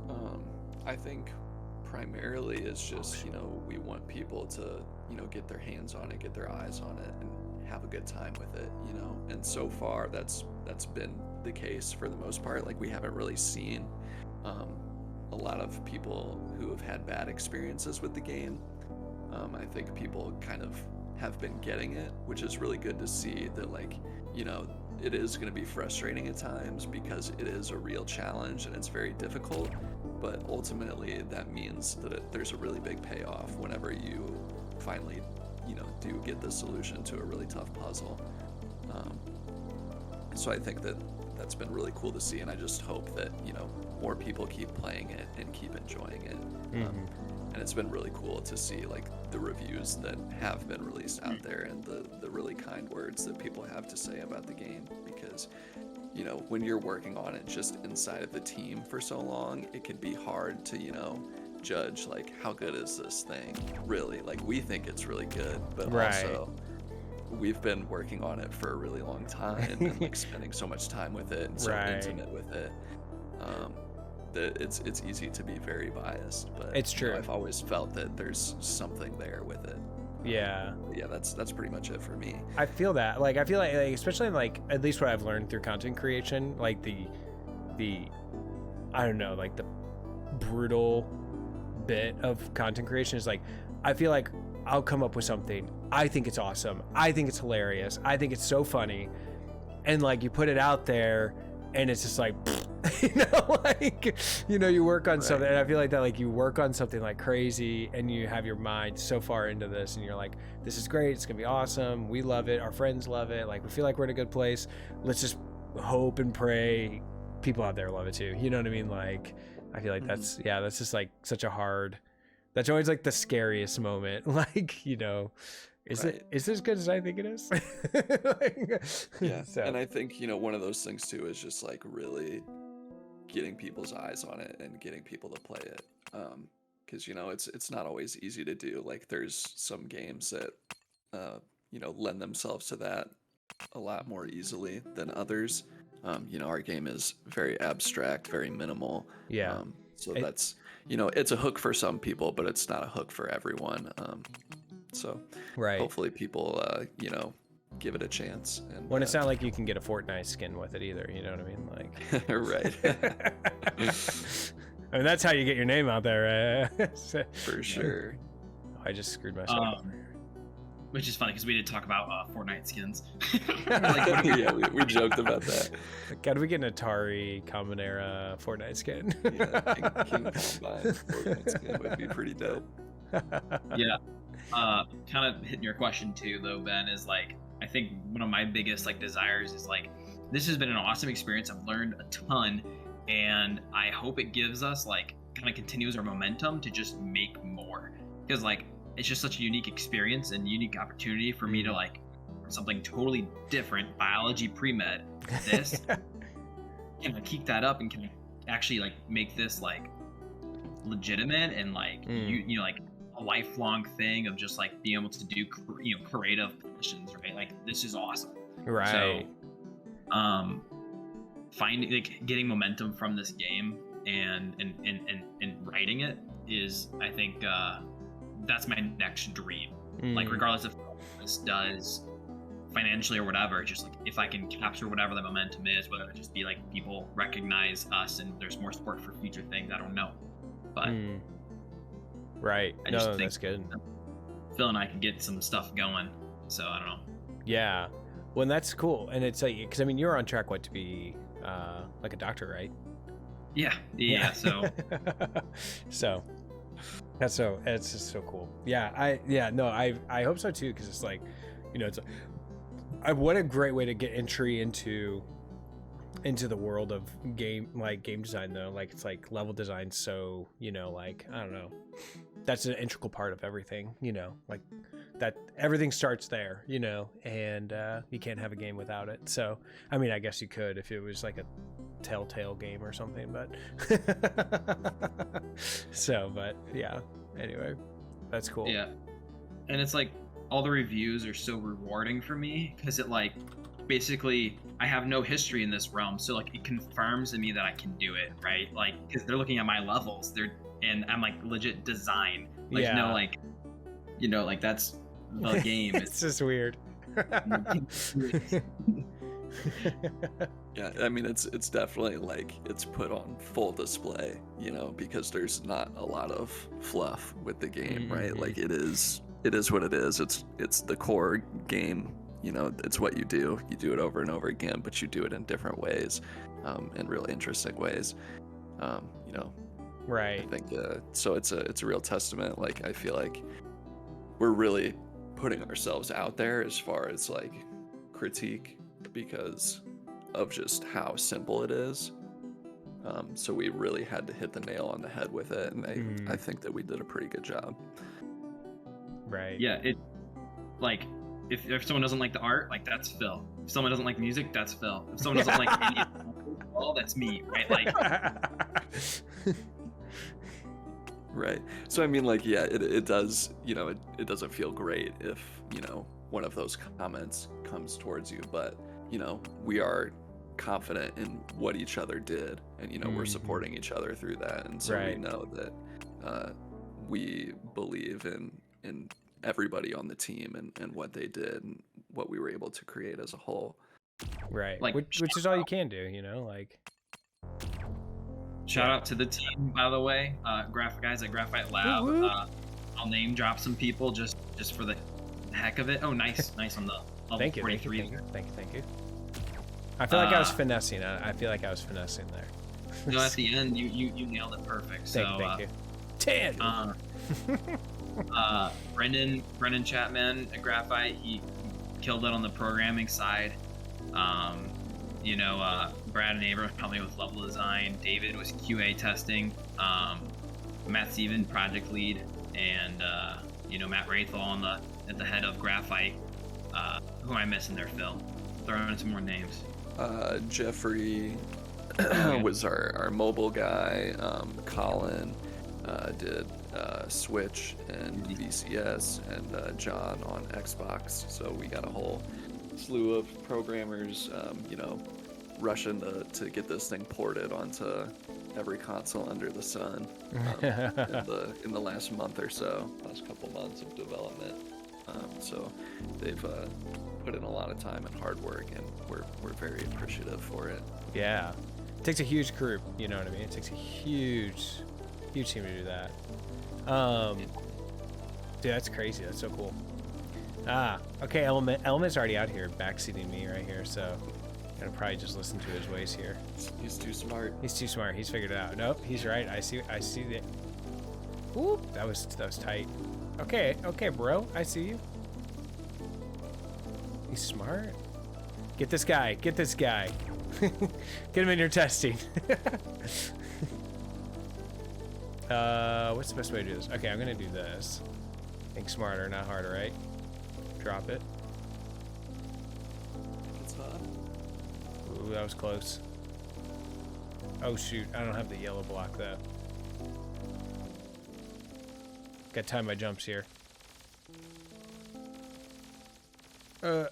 I think primarily it's just, we want people to, get their hands on it, get their eyes on it, and have a good time with it, And so far, that's been the case for the most part. Like, we haven't really seen a lot of people who have had bad experiences with the game. I think people kind of have been getting it, which is really good to see that, like, it is going to be frustrating at times because it is a real challenge and it's very difficult, but ultimately that means that there's a really big payoff whenever you finally, do get the solution to a really tough puzzle. So I think that's been really cool to see, and I just hope that, more people keep playing it and keep enjoying it. And it's been really cool to see like the reviews that have been released out there and the really kind words that people have to say about the game, because when you're working on it just inside of the team for so long, it can be hard to judge like how good is this thing really. Like, we think it's really good, but also we've been working on it for a really long time and like spending so much time with it and so intimate with it. That it's easy to be very biased, but it's true. I've always felt that there's something there with it. Yeah, that's pretty much it for me. I feel that. Like, I feel like especially like at least what I've learned through content creation, like the I don't know, like the brutal bit of content creation is like, I feel like I'll come up with something. I think it's awesome. I think it's hilarious. I think it's so funny. And like you put it out there and it's just like, you work on something. And I feel like that, like you work on something like crazy and you have your mind so far into this and you're like, this is great. It's going to be awesome. We love it. Our friends love it. Like we feel like we're in a good place. Let's just hope and pray people out there love it too. You know what I mean? Like, I feel like that's just like such a hard, that's always like the scariest moment. Like, is this as good as I think it is? Yeah. So. And I think, one of those things too is just like really getting people's eyes on it and getting people to play it. Because, it's not always easy to do. Like there's some games that, lend themselves to that a lot more easily than others. Our game is very abstract, very minimal. Yeah. So that's, it's a hook for some people, but it's not a hook for everyone. So hopefully people, give it a chance. And when it's not like you can get a Fortnite skin with it either. You know what I mean? Like, right. I mean, that's how you get your name out there. For sure. I just screwed myself. Which is funny because we did talk about Fortnite skins. Yeah, we joked about that. Gotta we get an Atari Kombinera Fortnite skin? Yeah, King Combine Fortnite skin would be pretty dope. Yeah. Kind of hitting your question too, though, Ben, is like, I think one of my biggest like desires is like, this has been an awesome experience. I've learned a ton, and I hope it gives us like kind of continues our momentum to just make more, because like it's just such a unique experience and unique opportunity for me to like something totally different, biology pre-med, this can keep that up and can actually like make this like legitimate and like you know like a lifelong thing of just like being able to do creative passions, right? Like this is awesome, right? So finding like getting momentum from this game and writing it is, I think, that's my next dream. Like regardless of what this does financially or whatever, just like if I can capture whatever the momentum is, whether it just be like people recognize us and there's more support for future things, I don't know, but right. I just think that's good. Phil and I can get some stuff going, so I don't know. Yeah, well, that's cool. And it's like, because I mean, you're on track to be like a doctor, right? Yeah. So it's just so cool. I hope so too, because it's like, it's what a great way to get entry into the world of game design though. Like it's like level design, so like I don't know, that's an integral part of everything, like that everything starts there, and you can't have a game without it. So I mean, I guess you could if it was like a Telltale game or something, but but yeah, anyway, that's cool. Yeah, and it's like all the reviews are so rewarding for me because it like basically I have no history in this realm, so like it confirms to me that I can do it, right? Like because they're looking at my levels, and I'm like legit design, like like that's the game. It's just weird. Yeah, I mean it's definitely like it's put on full display, because there's not a lot of fluff with the game, right? Like it is what it is. It's the core game, it's what you do it over and over again, but you do it in different ways, in really interesting ways, right? I think so it's a real testament. Like I feel like we're really putting ourselves out there as far as like critique because of just how simple it is. So we really had to hit the nail on the head with it, and I think that we did a pretty good job. Right. Yeah, it like if someone doesn't like the art, like that's Phil. If someone doesn't like the music, that's Phil. If someone doesn't like any of it, well, that's me, right? Like right. So I mean, like, yeah, it does, it doesn't feel great if, one of those comments comes towards you, but we are confident in what each other did, and we're supporting each other through that, and so we know that we believe in everybody on the team and what they did and what we were able to create as a whole. Right. Like which is all you can do, like Shout out to the team, by the way. Graphic guys at Graphite Lab. Woo woo. I'll name drop some people just for the heck of it. Oh, nice on the level Thank you, 43. thank you. I feel like I was finessing. I feel like I was finessing there. No, at the end, you nailed it perfect. So, Thank you. 10. Brendan Chapman at Graphite, he killed it on the programming side. Brad and Abram helped me with level design. David was QA testing. Matt Steven, project lead, and Matt Wraithall at the head of Graphite. Who am I missing there, Phil? Throw in some more names. Jeffrey was our mobile guy. Colin did Switch and VCS, and John on Xbox. So we got a whole slew of programmers, rushing to get this thing ported onto every console under the sun in the last month or so, last couple months of development. So they've put in a lot of time and hard work, and we're very appreciative for it. Yeah, it takes a huge group. You know what I mean? It takes a huge team to do that. Dude, that's crazy. That's so cool. Okay, Element's already out here backseating me right here, so I'm gonna probably just listen to his ways here. He's too smart. He's too smart. He's figured it out. Nope, he's right. I see the. Whoop, that was tight. Okay, bro, I see you. He's smart. Get this guy. Get him in your testing. What's the best way to do this? Okay, I'm gonna do this. Think smarter, not harder, right? Drop it. It's Ooh, that was close. Oh shoot, I don't have the yellow block though. Got time my jumps here. Okay,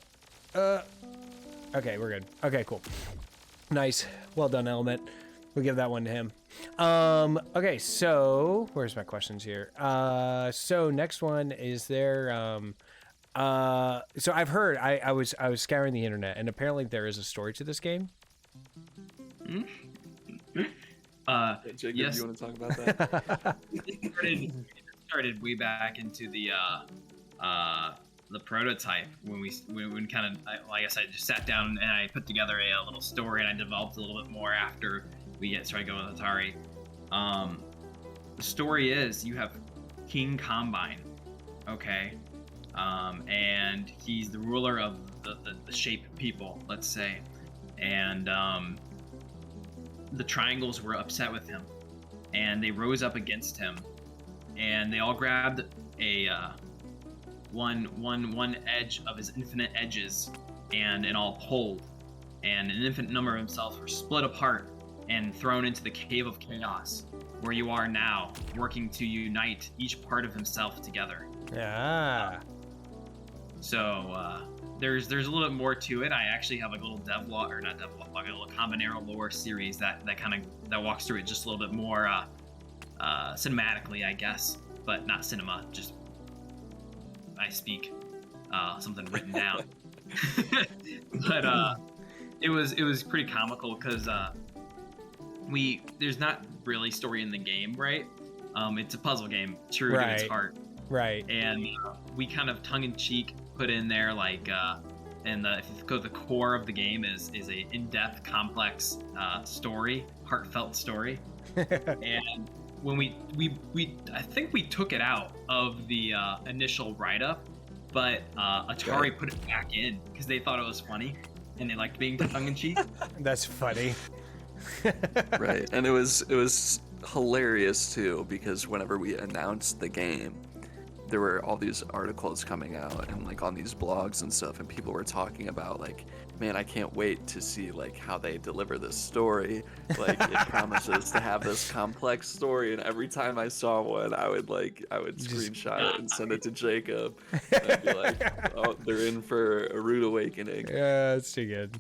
we're good. Okay, cool. Nice. Well done, Element. We'll give that one to him. Okay, so where's my questions here? So next one is there, so I've heard, I was scouring the internet, and apparently there is a story to this game. Jacob, yes. you want to talk about that? It started way back into the prototype when kind of, like I said, just sat down and I put together a little story, and I developed a little bit more after we started going with Atari. The story is you have King Combine, okay, and he's the ruler of the shape people, let's say, and the triangles were upset with him, and they rose up against him, and they all grabbed a one edge of his infinite edges, and it all pulled, and an infinite number of themselves were split apart and thrown into the cave of chaos, where you are now, working to unite each part of himself together. Yeah. So there's a little bit more to it. I actually have like a little devlog, or not devlog, like a little Kombinera lore series that walks through it just a little bit more cinematically, I guess, but not cinema. Just I speak something written down. But it was pretty comical because there's not really story in the game, right? It's a puzzle game, true to its heart. Right. And we kind of tongue-in-cheek put in there, like, if you go to the core of the game is a in-depth, complex story, heartfelt story. And when we I think we took it out of the initial write-up, but Atari put it back in because they thought it was funny and they liked being tongue-in-cheek. That's funny. Right, and it was hilarious too, because whenever we announced the game, there were all these articles coming out and like on these blogs and stuff, and people were talking about like, man, I can't wait to see like how they deliver this story. Like it promises to have this complex story, and every time I saw one, I would screenshot it and send it to Jacob. And I'd be like, oh, they're in for a rude awakening. Yeah, that's too good.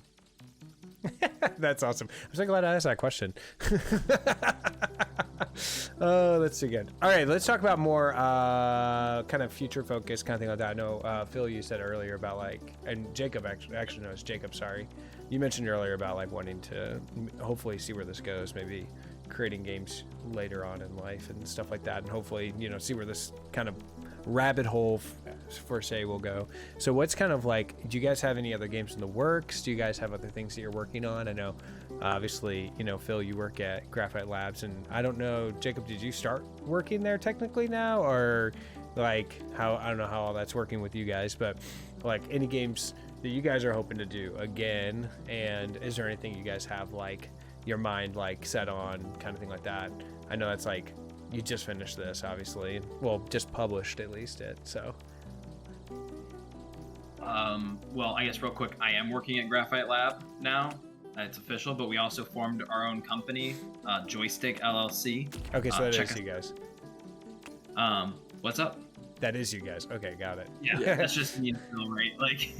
That's awesome. I'm so glad I asked that question. Oh, that's too good. All right, let's talk about more kind of future focus kind of thing like that. I know, Phil, you said earlier about like, and Jacob actually no, it's Jacob, sorry. You mentioned earlier about like wanting to hopefully see where this goes, maybe creating games later on in life and stuff like that, and hopefully, see where this kind of rabbit hole for say will go. So what's kind of like, do you guys have any other games in the works? Do you guys have other things that you're working on? I know obviously, Phil, you work at Graphite Labs, and I don't know, Jacob, did you start working there technically now, or like how, I don't know how all that's working with you guys, but like any games that you guys are hoping to do again, and is there anything you guys have like your mind like set on, kind of thing like that? I know that's like, you just finished this, obviously. Well, just published at least it, so. Well, I guess real quick, I am working at Graphite Lab now. It's official, but we also formed our own company, Joystick LLC. Okay, so that is you guys. What's up? That is you guys. Okay, got it. Yeah, that's just me and Phil, right? Like,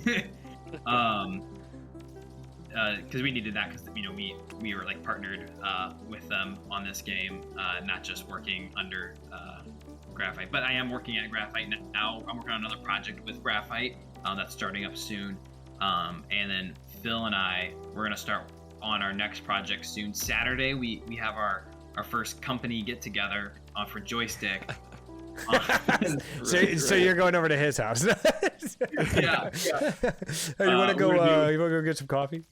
because we needed that because we were like partnered with them on this game, not just working under Graphite. But I am working at Graphite now. I'm working on another project with Graphite that's starting up soon, and then Phil and we're gonna start on our next project soon. Saturday we have our first company get together for Joystick. So you're going over to his house. yeah. Hey, you want to go get some coffee?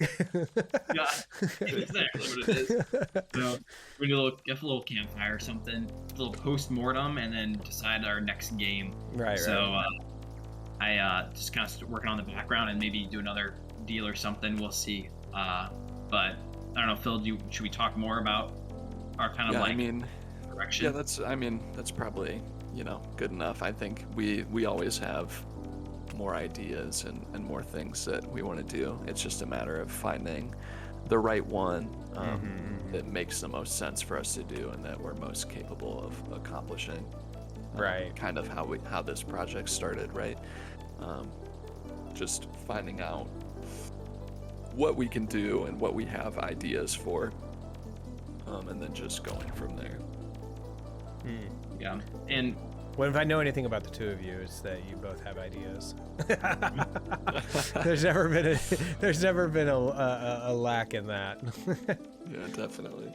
Yeah, exactly what it is. We do get a little campfire or something, a little post-mortem, and then decide our next game. Right. So I just kind of working on the background and maybe do another deal or something. We'll see. But I don't know, Phil, should we talk more about our kind of direction? Yeah, that's probably good enough. I think we always have more ideas and more things that we want to do. It's just a matter of finding the right one that makes the most sense for us to do and that we're most capable of accomplishing. Right. Kind of how this project started, right? Just finding out what we can do and what we have ideas for, and then just going from there. Yeah. And what if I know anything about the two of you is that you both have ideas. There's never been a lack in that. Yeah, definitely.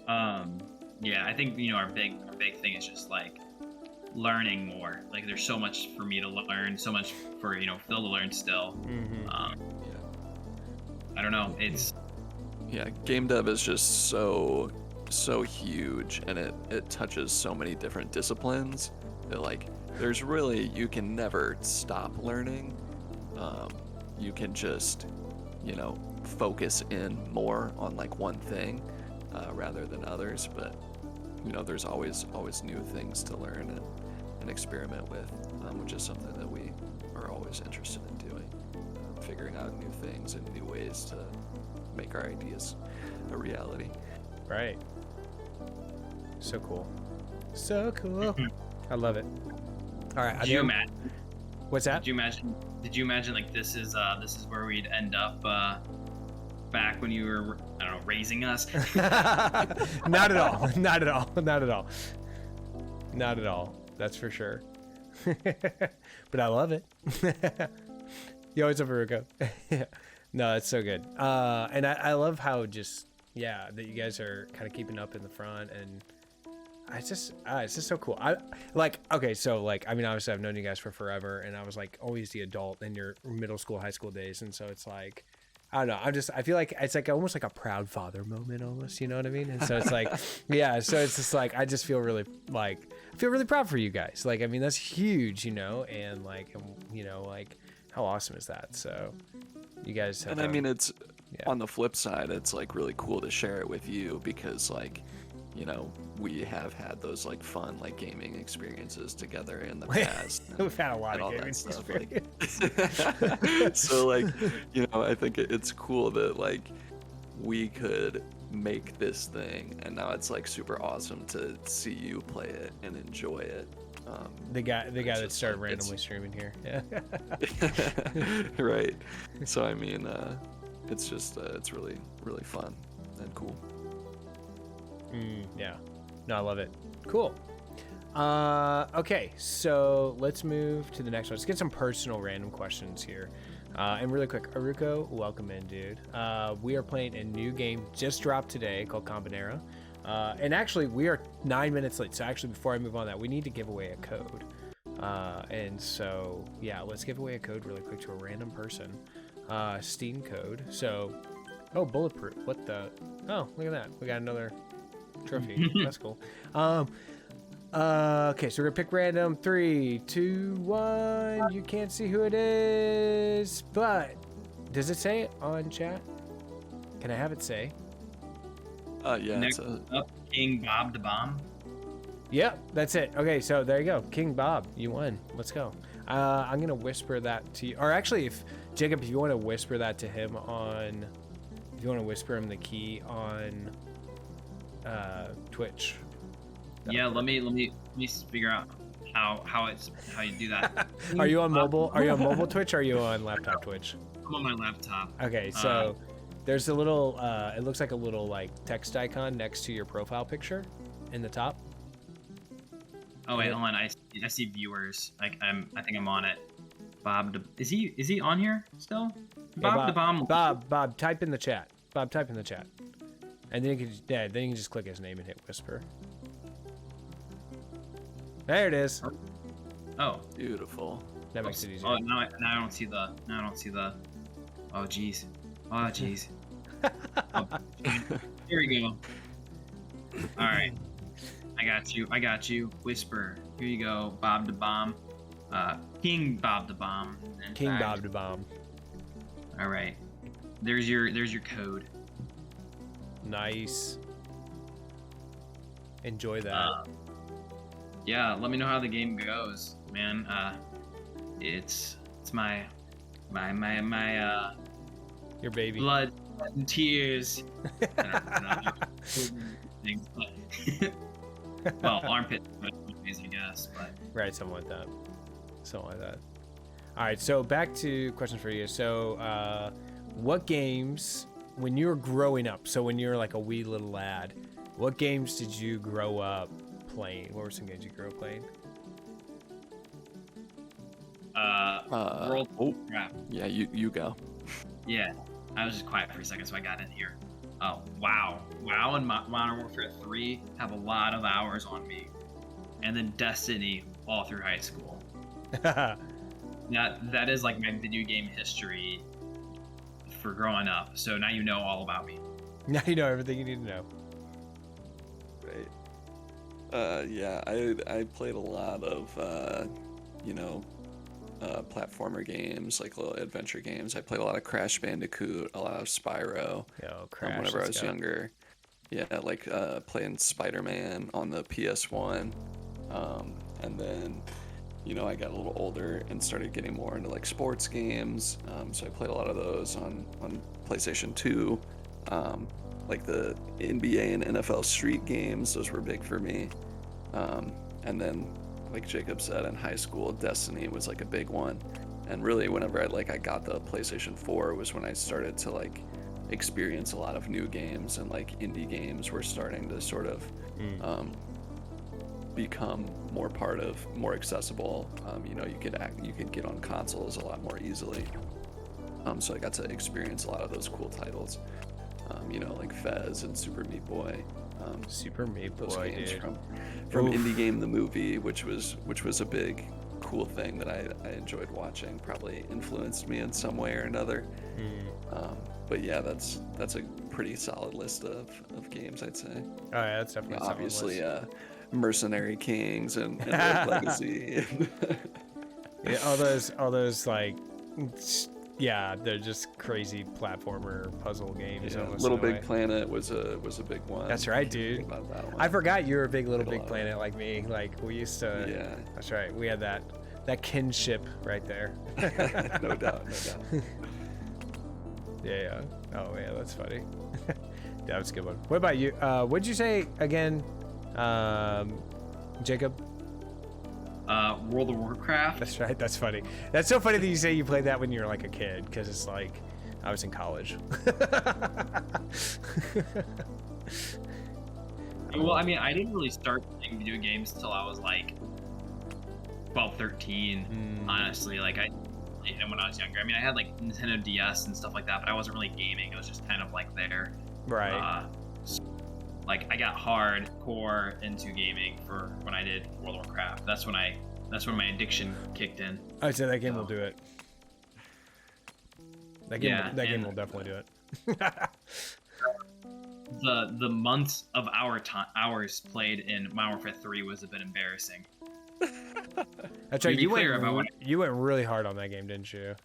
Yeah, I think our big thing is just like learning more. Like there's so much for me to learn, so much for Phil to learn still. I don't know. It's game dev is just so huge, and it touches so many different disciplines that like there's really, you can never stop learning. You can just focus in more on like one thing rather than others, but there's always new things to learn and experiment with, which is something that we are always interested in doing, figuring out new things and new ways to make our ideas a reality. Right. So cool. I love it. All right. Did you imagine? What's that? Did you imagine like this is where we'd end up back when you were, I don't know, raising us? Not at all. Not at all. Not at all. Not at all. That's for sure. But I love it. You always have a Ruko. No, it's so good. And I love how just, that you guys are kind of keeping up in the front, and it's just so cool. Obviously I've known you guys for forever, and I was like always the adult in your middle school, high school days, and so it's like, I don't know, I feel like it's like almost like a proud father moment almost, you know what I mean? And so it's like, so it's just like, I just feel really proud for you guys. Like, I mean, that's huge, and like, like how awesome is that? So you guys have, and I mean, it's on the flip side, it's like really cool to share it with you because like, we have had those like fun like gaming experiences together in the past. We've had a lot of gaming experience. So like, I think it's cool that like we could make this thing, and now it's like super awesome to see you play it and enjoy it. The guy that started randomly streaming here. Yeah. Right. So I mean, it's just it's really fun and cool. Yeah. No, I love it. Cool. Okay, so let's move to the next one. Let's get some personal random questions here. And really quick, Aruko, welcome in, dude. We are playing a new game just dropped today called Kombinera. And actually, we are 9 minutes late. So actually, before I move on that, we need to give away a code. And so, yeah, let's give away a code really quick to a random person. Steam code. So, oh, bulletproof. What the? Oh, look at that. We got another trophy. That's cool. Okay, so we're gonna pick random. 3, 2, 1. You can't see who it is, but does it say it on chat? Can I have it say? Yeah. Next up, King Bob the Bomb. Yep, that's it. Okay, so there you go. King Bob, you won. Let's go. I'm gonna whisper that to you. Or actually, if Jacob, if you want to whisper that to him on, if you want to whisper him the key on Twitch. Yeah, let me figure out how you do that. Are you on mobile? Are you on mobile Twitch or are you on laptop Twitch? I'm on my laptop. Okay, so there's a little it looks like a little like text icon next to your profile picture in the top. Oh wait, hold on. I see viewers. I think I'm on it. Is he on here still? Bob the Bomb. Bob, type in the chat. Bob, type in the chat. And then you can just click his name and hit whisper. There it is. Oh, Beautiful. That makes it easier. Oh, now I don't see the. Oh jeez. Oh jeez. Oh, here we go. All right. I got you. Whisper. Here you go. Bob the Bomb. King Bob the Bomb. King Bob the Bomb. All right. There's your code. Nice. Enjoy that. Yeah, let me know how the game goes, man. It's my Your baby. blood and tears. Well, armpit, I guess, but Right, something like that. Something like that. All right, so back to questions for you. So, what games, when you were growing up, so when you were like a wee little lad, what games did you grow up playing? What were some games you grew up playing? World Oh, Crap. yeah. You go. Yeah, I was just quiet for a second, so I got in here. Oh, WoW and Modern Warfare 3 have a lot of hours on me, and then Destiny all through high school. That is like my video game history for growing up. So now you know all about me. Now you know everything you need to know. Right. Yeah. I played a lot of platformer games, like little adventure games. I played a lot of Crash Bandicoot, a lot of Spyro. Yo, Crash. Whenever I was younger. Yeah, like playing Spider-Man on the PS1. And then, I got a little older and started getting more into like sports games. So I played a lot of those on PlayStation 2. Like the NBA and NFL Street games, those were big for me. And then, like Jacob said, in high school, Destiny was like a big one. And really, whenever I got the PlayStation 4 was when I started to like experience a lot of new games, and like indie games were starting to sort of become more accessible. You could get on consoles a lot more easily. So I got to experience a lot of those cool titles. Like Fez and Super Meat Boy. Super Meat Those Boy, games dude. from Oof. Indie Game the Movie, which was a big cool thing that I enjoyed watching. Probably influenced me in some way or another. But yeah, that's a pretty solid list of games, I'd say. Oh yeah, that's definitely a solid Obviously, list. Mercenary Kings and Rogue Legacy. Yeah, all those like, yeah, they're just crazy platformer puzzle games. Yeah, almost Little in a Big way. Planet was a big one. That's right, dude. Think about that one. I forgot you were a big Little Did a Big lot. Planet like me. Like we used to. Yeah. That's right. We had that kinship right there. No doubt. Yeah. Oh yeah, that's funny. That was a good one. What about you? What'd you say again, Jacob? World of Warcraft. That's right. That's funny. That's so funny that you say you played that when you were like a kid, because it's like I was in college. Well, I mean, I didn't really start playing video games till I was like 12, 13. Honestly, like played it when I was younger. I mean, I had like Nintendo DS and stuff like that, but I wasn't really gaming. It was just kind of like there. Right. Like I got hardcore into gaming for when I did World of Warcraft. That's when my addiction kicked in. I'd say that game will do it. That game will definitely do it. The months of hours played in Modern Warfare 3 was a bit embarrassing. That's right. You went when really hard on that game, didn't you?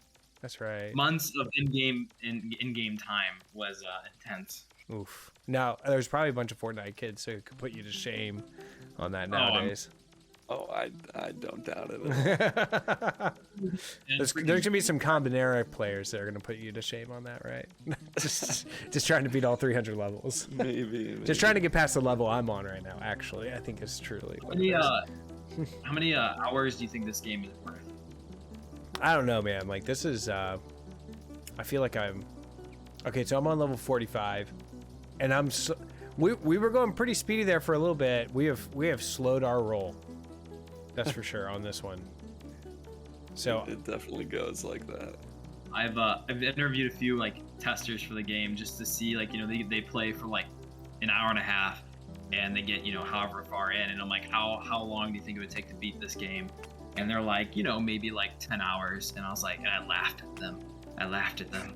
That's right. months of in-game time was intense. Oof. Now there's probably a bunch of Fortnite kids who could put you to shame on that nowadays. I don't doubt it. There's gonna be some Kombinera players that are gonna put you to shame on that, right? just trying to beat all 300 levels. Maybe. Just trying to get past the level I'm on right now. Actually, I think is truly. How many hours do you think this game is worth? I don't know, man. Like this is. I feel like I'm. Okay, so I'm on level 45, and I'm. We were going pretty speedy there for a little bit. We have slowed our roll. That's for sure on this one. So it definitely goes like that. I've interviewed a few like testers for the game just to see like they play for like an hour and a half and they get however far in, and I'm like how long do you think it would take to beat this game? And they're like maybe like 10 hours, and I was like, and I laughed at them.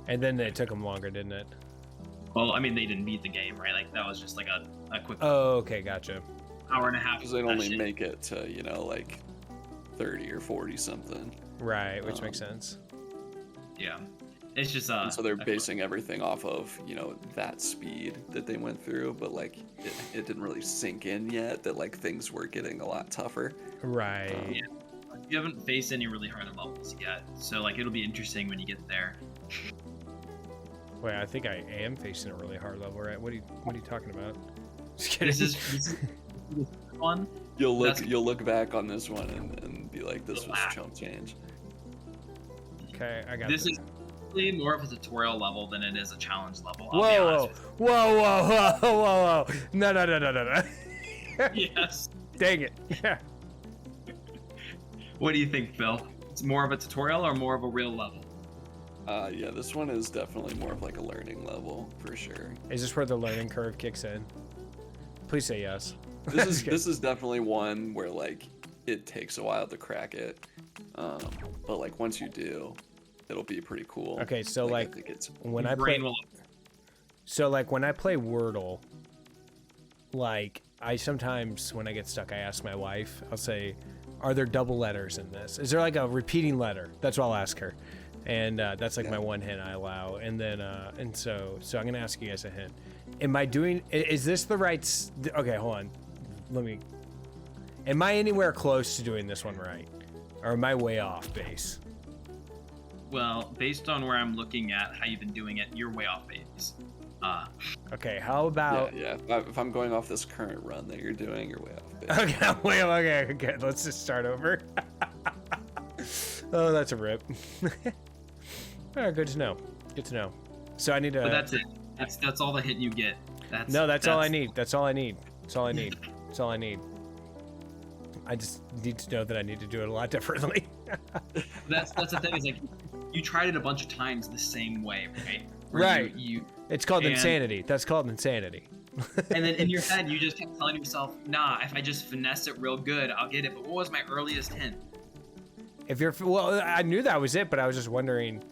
And then it took them longer, didn't it? Well, I mean, they didn't beat the game, right? Like that was just like a quick Oh, okay, gotcha. hour and a half. Because they'd only make it to like 30 or 40 something. Right, which makes sense. Yeah, it's just and so they're basing everything off of that speed that they went through, but like it didn't really sink in yet that like things were getting a lot tougher. Right. Yeah. You haven't faced any really hard levels yet, so like it'll be interesting when you get there. Wait, I think I am facing a really hard level, right? What are you talking about? Just kidding. This is one. You'll look back on this one and be like, this was chump change. Okay, I got this. Is really more of a tutorial level than it is a challenge level. Whoa! No. Yes. Dang it. Yeah. What do you think, Phil? It's more of a tutorial or more of a real level? Yeah, this one is definitely more of like a learning level for sure. Is this where the learning curve kicks in? Please say yes. This is definitely one where like it takes a while to crack it, but like once you do, it'll be pretty cool. Okay, so like I think it's when I play, so like when I play Wordle, like I sometimes when I get stuck, I ask my wife. I'll say, "Are there double letters in this? Is there like a repeating letter?" That's what I'll ask her. And that's like my one hint I allow, and then and so I'm gonna ask you guys a hint. Am I doing? Is this the right? Okay, hold on. Am I anywhere close to doing this one right, or am I way off base? Well, based on where I'm looking at how you've been doing it, you're way off base. Okay, how about? Yeah. If I'm going off this current run that you're doing, you're way off base. Okay, okay. Let's just start over. Oh, that's a rip. All right, good to know. Good to know. So I need to. But that's it. That's all the hint you get. That's all I need. That's all I need. That's all I need. That's all I need. I just need to know that I need to do it a lot differently. That's the thing. Is like you tried it a bunch of times the same way, right? Right. It's called insanity. That's called insanity. And then in your head, you just kept telling yourself, "Nah, if I just finesse it real good, I'll get it." But what was my earliest hint? I knew that was it, but I was just wondering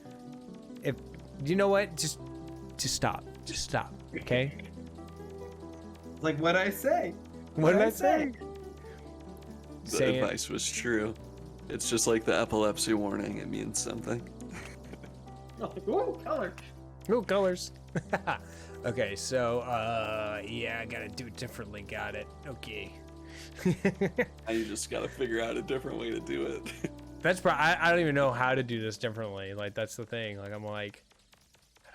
if you know what? Just stop. Just stop. Okay. Like what I say. What did I say? The advice was true. It's just like the epilepsy warning. It means something. Ooh, color. Ooh, colors. Okay, so yeah, I gotta do it differently. Got it. Okay. Now you just gotta figure out a different way to do it. That's I don't even know how to do this differently. Like that's the thing. Like I'm like.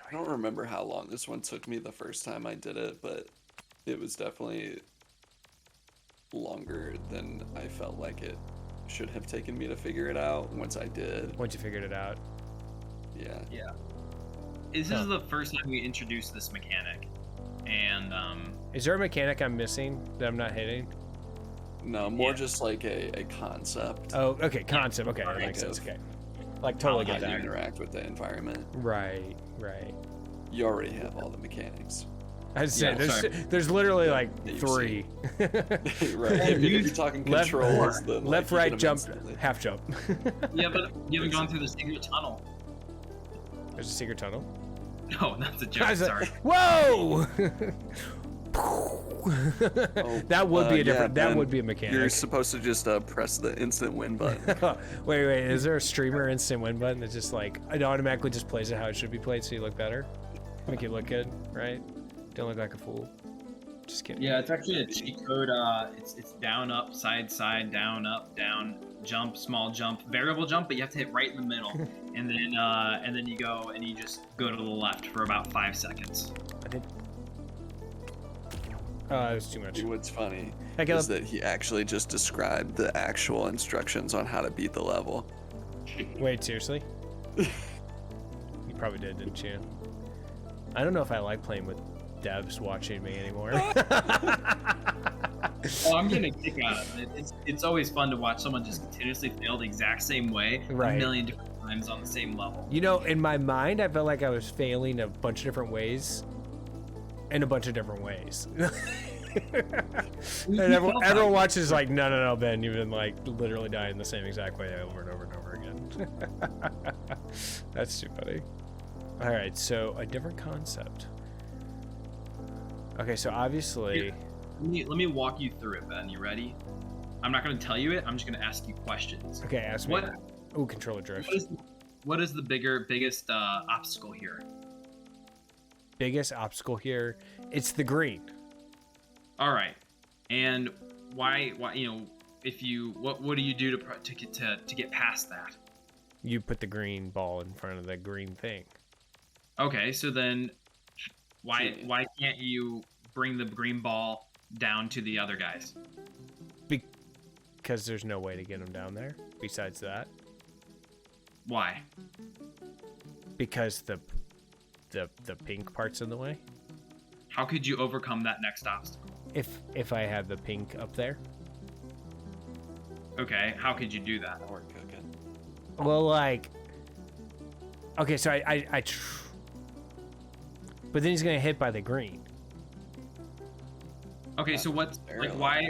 I don't remember how long this one took me the first time I did it, but it was definitely longer than I felt like it should have taken me to figure it out once I did. Once you figured it out. Yeah. Yeah. This is the first time we introduced this mechanic, and is there a mechanic I'm missing that I'm not hitting? No, more Yeah. just like a concept. Oh, okay, concept. Okay, that makes sense. Okay, like totally How get you that. interact with the environment. Right, right. You already have all the mechanics. I was saying, Yeah, there's literally Yeah, like that you've 3. Right. If you're talking Left, controls, then left, like, you right, get 'em jump, instantly. half jump. Yeah, but you haven't gone through the secret tunnel. There's a secret tunnel. No, that's a I joke. was like, Sorry. Whoa! That would be a different. yeah, that Ben, would be a You're mechanic. supposed to just press the instant win button. Wait. Is there a streamer instant win button that just like it automatically just plays it how it should be played, so you look better, make you look good, right? Don't look like a fool. Just kidding. Yeah, it's actually a cheat code. It's down, up, side, side, down, up, down, jump, small jump, variable jump, but you have to hit right in the middle, and then you go and you just go to the left for about 5 seconds. I did. Oh, it was too much. What's funny Hey, is Caleb. that he actually just described the actual instructions on how to beat the level. Wait, seriously? You probably did, didn't you? I don't know if I like playing with devs watching me anymore. Oh, I'm getting a kick out of it. It's always fun to watch someone just continuously fail the exact same way Right. a million different times on the same level. You know, in my mind, I felt like I was failing a bunch of different ways. In a bunch of different ways. And everyone watches like, no, Ben, you've been like literally dying the same exact way over and over and over again. That's too funny. All right, so a different concept. Okay, so obviously, Let me walk you through it, Ben. You ready? I'm not going to tell you it. I'm just going to ask you questions. okay, ask me. What Ooh, controller drift. what is the biggest obstacle here? Biggest obstacle here, it's the green. All right, and why if you what do you do to get past that? You put the green ball in front of the green thing. Okay, so then why can't you bring the green ball down to the other guys? Because there's no way to get them down there. Besides that, Why? because the pink part's in the way. How could you overcome that next obstacle? If I have the pink up there. Okay, how could you do that? Or cooking. Well, like, okay, so but then he's gonna hit by the green. Okay, so what's Very like why?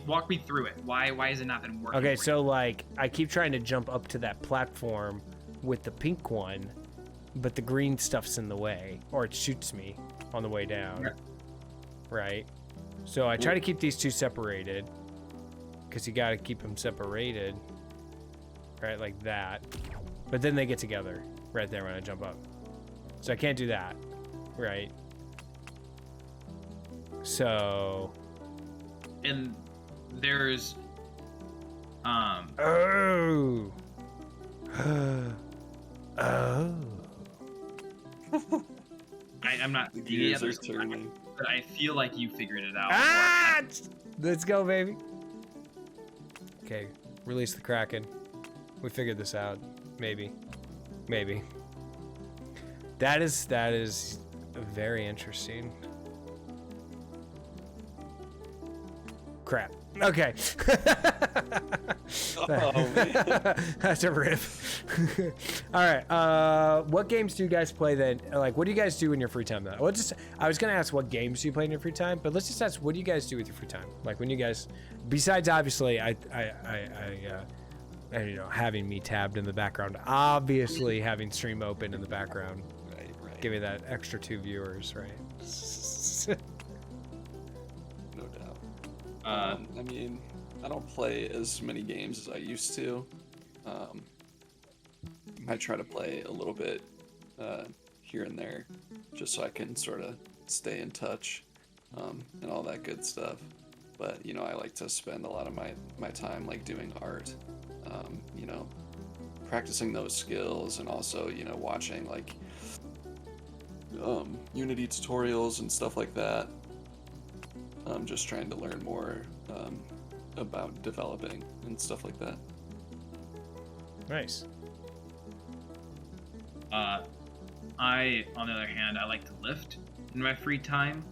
Walk me through it. Why has it not been working? Okay, for so like I keep trying to jump up to that platform with the pink one, but the green stuff's in the way, or it shoots me on the way down. Yeah. Right. So I try to keep these two separated, because you got to keep them separated, right, like that. But then they get together right there when I jump up. So I can't do that, right? So. And there's Oh. Oh. I'm not The seeing it, gears are turning. but I feel like you figured it out. Ah! Let's go, baby. Okay, release the Kraken. We figured this out. Maybe. That is very interesting. Crap. Okay. Oh, man. That's a rip. All right. What games do you guys play then? Like, what do you guys do in your free time then? Well, I was gonna ask what games do you play in your free time, but let's just ask what do you guys do with your free time? Like when you guys, besides obviously, you know, having me tabbed in the background, obviously having stream open in the background, Right. give me that extra 2 viewers, right? No doubt. Uh, I mean, I don't play as many games as I used to. I try to play a little bit here and there, just so I can sort of stay in touch and all that good stuff. But you know, I like to spend a lot of my time like doing art, you know, practicing those skills, and also you know watching like Unity tutorials and stuff like that. I'm just trying to learn more about developing and stuff like that. Nice. I, on the other hand, I like to lift in my free time.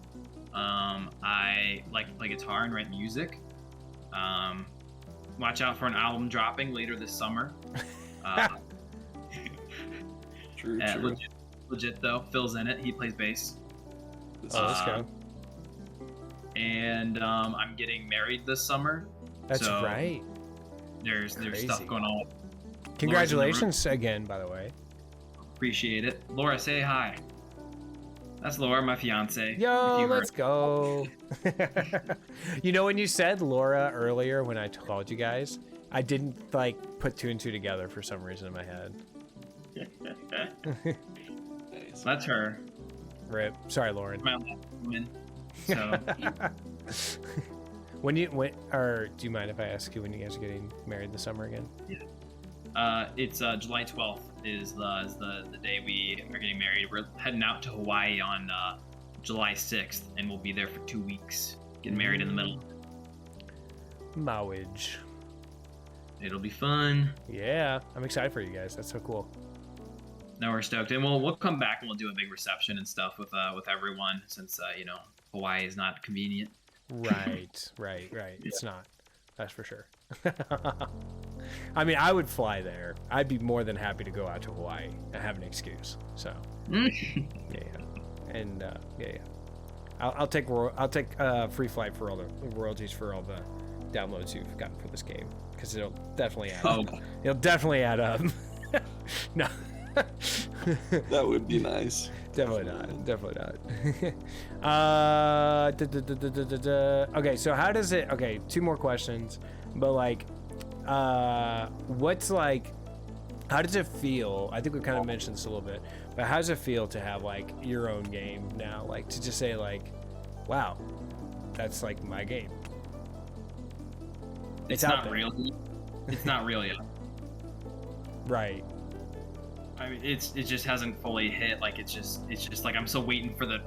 I like to play guitar and write music. Watch out for an album dropping later this summer. True. Legit though. Phil's in it. He plays bass. Let's go. And I'm getting married this summer. That's so right. There's Crazy. stuff going on. Congratulations again, by the way. Appreciate it. Laura, say hi. That's Laura, my fiance. Yo, let's go. You know, when you said Laura earlier, when I called you guys, I didn't like put 2 and 2 together for some reason in my head. Nice. That's her. Rip. Sorry, Lauren. My last woman. So Or do you mind if I ask you when you guys are getting married this summer again? it's July 12th is the day we are getting married. We're heading out to Hawaii on July 6th, and we'll be there for 2 weeks. Getting married in the middle. Marriage. It'll be fun. Yeah, I'm excited for you guys. That's so cool. No, we're stoked, and we'll come back and we'll do a big reception and stuff with everyone, since Hawaii is not convenient. Right. It's not. That's for sure. I mean, I would fly there. I'd be more than happy to go out to Hawaii. I have an excuse. So, yeah. And yeah. I'll take free flight for all the royalties for all the downloads you've gotten for this game, because it'll definitely add up. It'll definitely add up. No. That would be nice. Definitely not. Okay, so how does it? Okay, 2 more questions, but like, what's like? How does it feel? I think we kind of mentioned this a little bit, but how does it feel to have like your own game now? Like to just say like, wow, that's like my game. It's not real. It's not real yet. Right. I mean, it just hasn't fully hit. Like it's just like I'm still waiting for the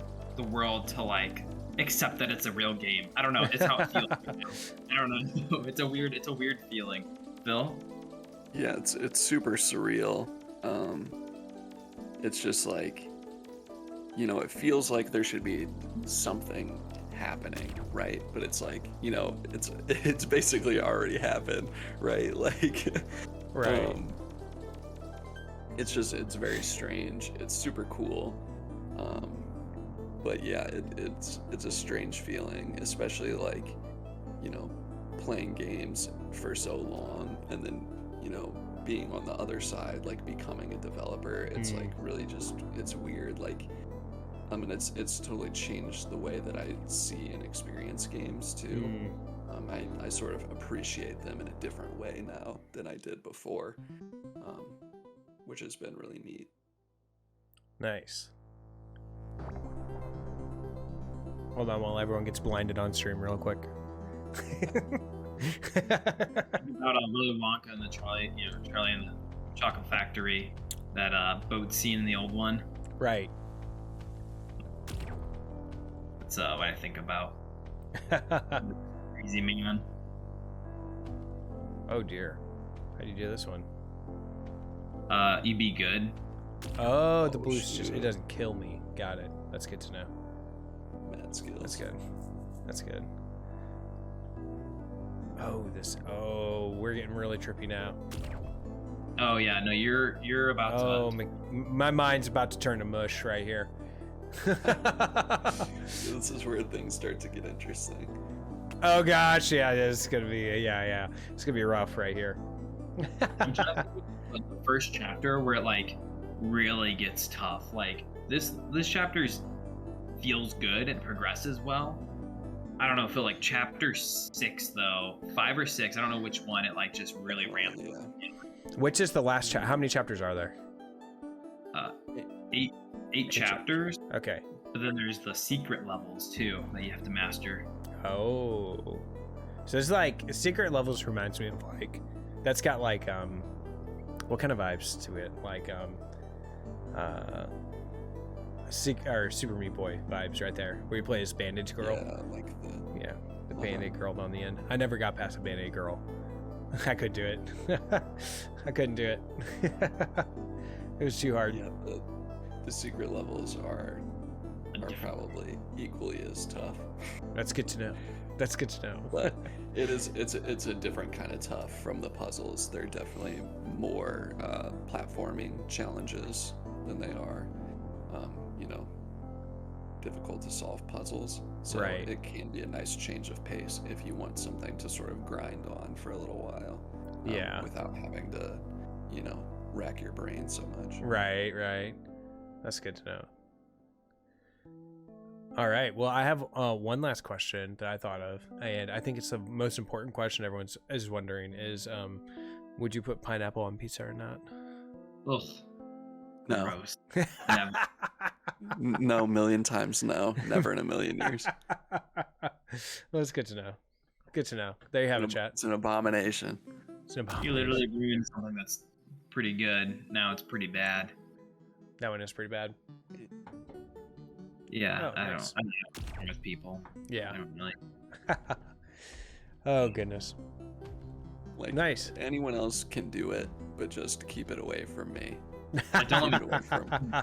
world to like accept that it's a real game. I don't know. It's how it feels. I don't know. It's a weird feeling. Phil? Yeah, it's super surreal. It's just like, it feels like there should be something happening, right? But it's like, it's basically already happened, right? Like, right. It's very strange. It's super cool. But yeah, it's a strange feeling, especially like, playing games for so long and then, being on the other side, like becoming a developer. It's like really just, it's weird. Like, I mean, it's totally changed the way that I see and experience games too. I sort of appreciate them in a different way now than I did before. Which has been really neat. Nice. Hold on while everyone gets blinded on stream real quick. About Willy Wonka and the Charlie and the Chocolate Factory, that boat scene in the old one. Right. That's what I think about. Crazy man. Oh dear. How do you do this one? You be good. Oh, the boost just, it doesn't kill me. Got it. That's good to know. Mad skills. That's good. Oh, we're getting really trippy now. Oh yeah, no, you're about to. Oh, my mind's about to turn to mush right here. This is where things start to get interesting. Oh gosh, yeah, it's gonna be it's gonna be rough right here. I'm trying to think of, like, the first chapter where it like really gets tough. Like this chapter feels good and progresses well. I don't know, I feel like chapter 6 though, 5 or 6, I don't know which one, it like just really ramps. Yeah. Which is the last chapter? How many chapters are there? 8 chapters. Okay. But then there's the secret levels too that you have to master. Oh. So it's like secret levels reminds me of like, that's got like what kind of vibes to it? Like Super Meat Boy vibes right there, where you play as Bandage Girl. Yeah, like the Band-Aid Girl on the end. I never got past a Band-Aid Girl. I couldn't do it. I couldn't do it. It was too hard. Yeah, the secret levels are are probably equally as tough. That's good to know. That's good to know. But it's a different kind of tough from the puzzles. They're definitely more platforming challenges than they are, difficult to solve puzzles. So Right. it can be a nice change of pace if you want something to sort of grind on for a little while. Yeah. Without having to, rack your brain so much. Right. That's good to know. All right. Well, I have one last question that I thought of, and I think it's the most important question everyone is wondering is, would you put pineapple on pizza or not? Ugh. No. Gross. Never. No, million times no. Never in a million years. Well, it's good to know. Good to know. There you have it, chat. It's an abomination. It's an You literally ruined something that's pretty good. Now it's pretty bad. That one is pretty bad. Yeah, Oh, I nice. don't with people. Yeah. I don't really. Oh, goodness. Like, Nice. anyone else can do it, but just keep it away from me. Don't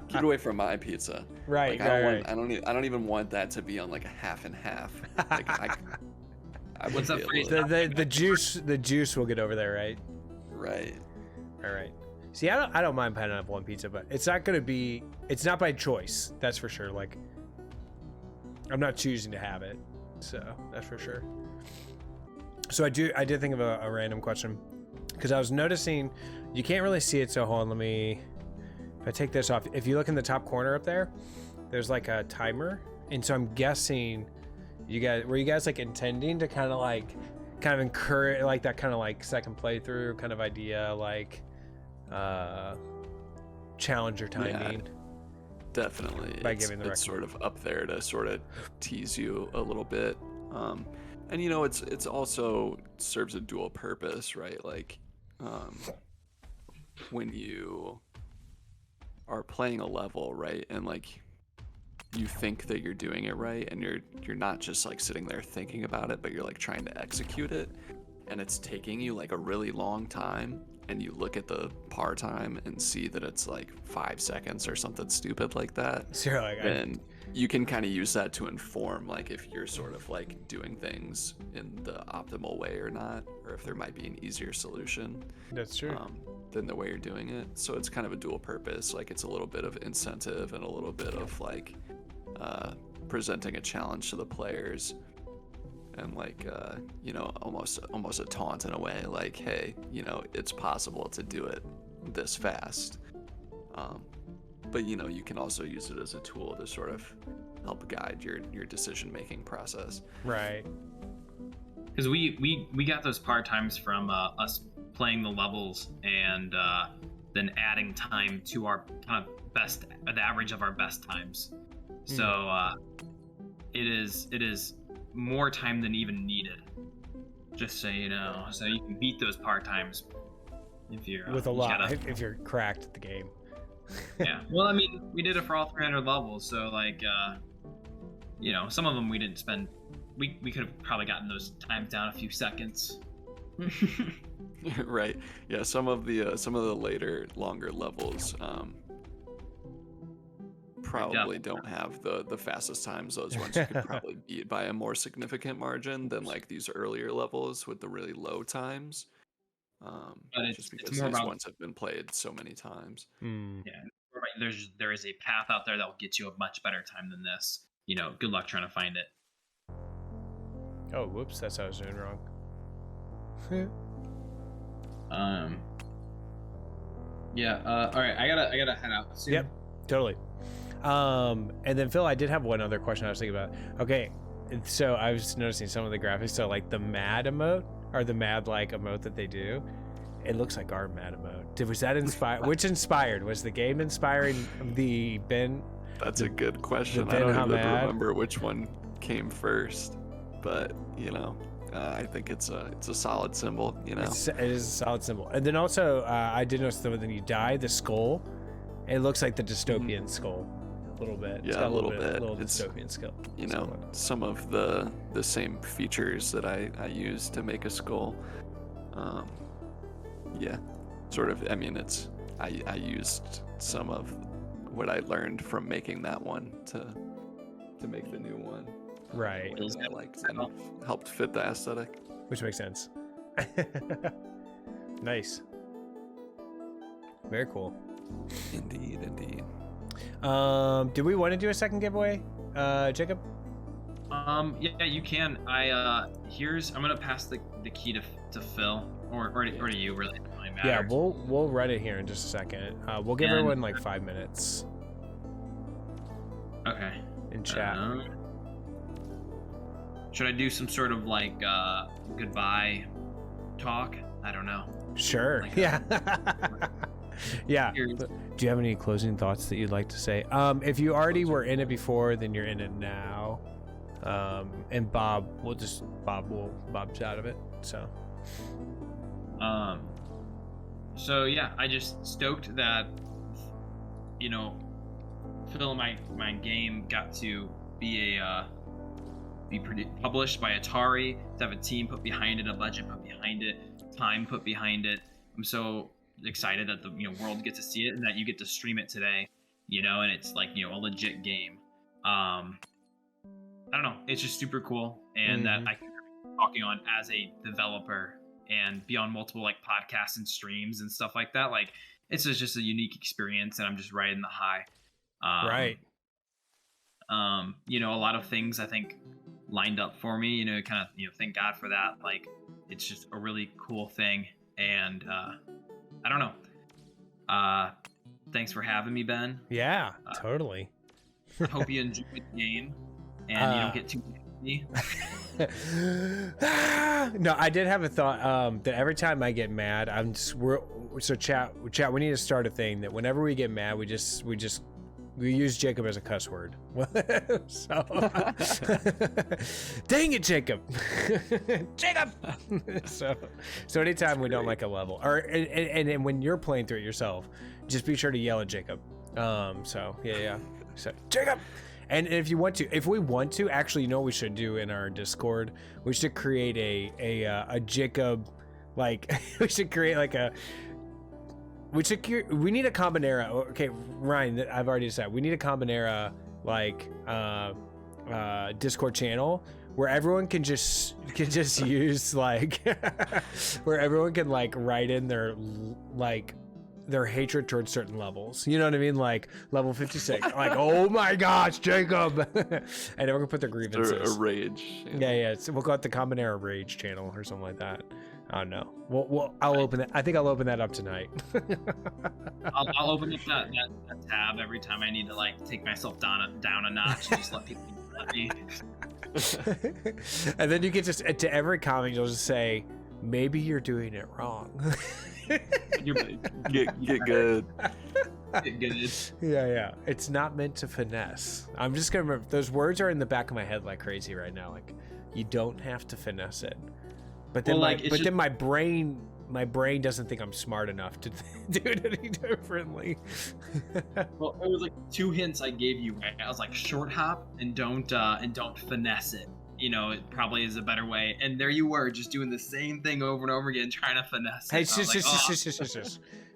Keep it away from my pizza. Right, Like, right. I don't even want that to be on like a half and half. Like I What's that would phrase? be able to- The juice will get over there, right? Right. All right. See, I don't mind pineapple on pizza, but it's not by choice. That's for sure. Like, I'm not choosing to have it, so that's for sure. So I did think of a random question, because I was noticing you can't really see it. So hold on, if I take this off, if you look in the top corner up there, there's like a timer, and so I'm guessing were you guys like intending to kind of encourage like that kind of like second playthrough kind of idea, like challenge your timing? Yeah, definitely. By giving the it's sort of up there to sort of tease you a little bit. And it's also serves a dual purpose, right? Like when you are playing a level, right, and like you think that you're doing it right, and you're not just like sitting there thinking about it, but you're like trying to execute it, and it's taking you like a really long time, and you look at the par time and see that it's like 5 seconds or something stupid like that, So you're like, then you can kind of use that to inform like if you're sort of like doing things in the optimal way or not, or if there might be an easier solution that's true. than the way you're doing it. So it's kind of a dual purpose. Like it's a little bit of incentive and a little bit of like presenting a challenge to the players, and like almost a taunt in a way, like, hey, it's possible to do it this fast. But you can also use it as a tool to sort of help guide your decision making process. Right. Because we got those part times from us playing the levels and then adding time to our kind of the average of our best times. So it is more time than even needed. Just so you know, so you can beat those part times if you're With a you lot, gotta- if you're cracked at the game. Yeah. Well, I mean, we did it for all 300 levels, so like, some of them we didn't spend. We could have probably gotten those times down a few seconds. Right. Yeah. Some of the later, longer levels probably don't have the fastest times. Those ones you could probably beat by a more significant margin than like these earlier levels with the really low times. But Just it's because more these about ones have been played so many times. Yeah, there is a path out there that will get you a much better time than this. Good luck trying to find it. Oh, whoops, that's how I was doing wrong. Yeah. All right. I gotta head out soon. Yep, totally. And then Phil, I did have one other question I was thinking about. Okay, so I was noticing some of the graphics. So like the mad emote, or the mad like emote that they do, it looks like our mad emote. Was that inspired? Which inspired? Was the game inspiring the Ben? That's a good question. the I don't Ben even Hamad? remember which one came first, but I think it's a solid symbol. It is a solid symbol. And then also, I did notice that when you die, the skull, it looks like the dystopian skull, a little bit. It's Yeah, got a little bit. little It's, dystopian skull. some of the same features that I used to make a skull. Yeah, sort of. I mean, I used some of what I learned from making that one to to make the new one. Right. Feels I good. liked and helped fit the aesthetic. Which makes sense. Nice. Very cool. Indeed, indeed. Do we want to do a second giveaway, Jacob? Yeah, you can. I'm gonna pass the key to Phil or to you. Really, it doesn't really matter. Yeah, we'll run it here in just a second. We'll give everyone like 5 minutes Okay. in chat. Should I do some sort of like goodbye talk? I don't know. Sure. Like, Yeah. Yeah. Here's- Do you have any closing thoughts that you'd like to say? If you already were in it before, then you're in it now. And Bob's out of it. So. So yeah, I just stoked that Phil, my game got to be published by Atari, to have a team put behind it, a budget put behind it, time put behind it. I'm so excited that the world gets to see it and that you get to stream it today, and it's like a legit game. I don't know, it's just super cool, and that I can be talking on as a developer and be on multiple like podcasts and streams and stuff like that. Like it's just a unique experience, and I'm just riding the high. Right. A lot of things I think lined up for me, kind of, thank God for that. Like it's just a really cool thing, and I don't know. Thanks for having me, Ben. Yeah, totally. Hope you enjoy the game and you don't get too me. No, I did have a thought that every time I get mad, chat, we need to start a thing that whenever we get mad, we use Jacob as a cuss word. So dang it, Jacob. Jacob. So anytime we don't like a level, or and when you're playing through it yourself, just be sure to yell at Jacob. So yeah. So Jacob. And if we want to, actually, you know what we should do in our Discord? We should create a Jacob, like, we should create like we need a Kombinera. Okay, Ryan, I've already said, we need a Kombinera, like, Discord channel where everyone can just use, like, where everyone can, like, write in their hatred towards certain levels. You know what I mean? Like level 56. Like, oh my gosh, Jacob. And everyone can put their grievances. A rage. Yeah. So we'll call it the Kombinera Rage channel or something like that. I don't know. I'll open it. I think I'll open that up tonight. I'll open up that tab every time I need to like take myself down a notch and just let people let me. And then you can just, to every comment, you'll just say, maybe you're doing it wrong. Get good. Get good. Yeah. It's not meant to finesse. I'm just gonna remember, those words are in the back of my head like crazy right now. Like, you don't have to finesse it. But then, then my brain doesn't think I'm smart enough to do it any differently. Well, it was like 2 hints I gave you. Right? I was like, short hop and don't finesse it. It probably is a better way. And there you were, just doing the same thing over and over again, trying to finesse it. Hey,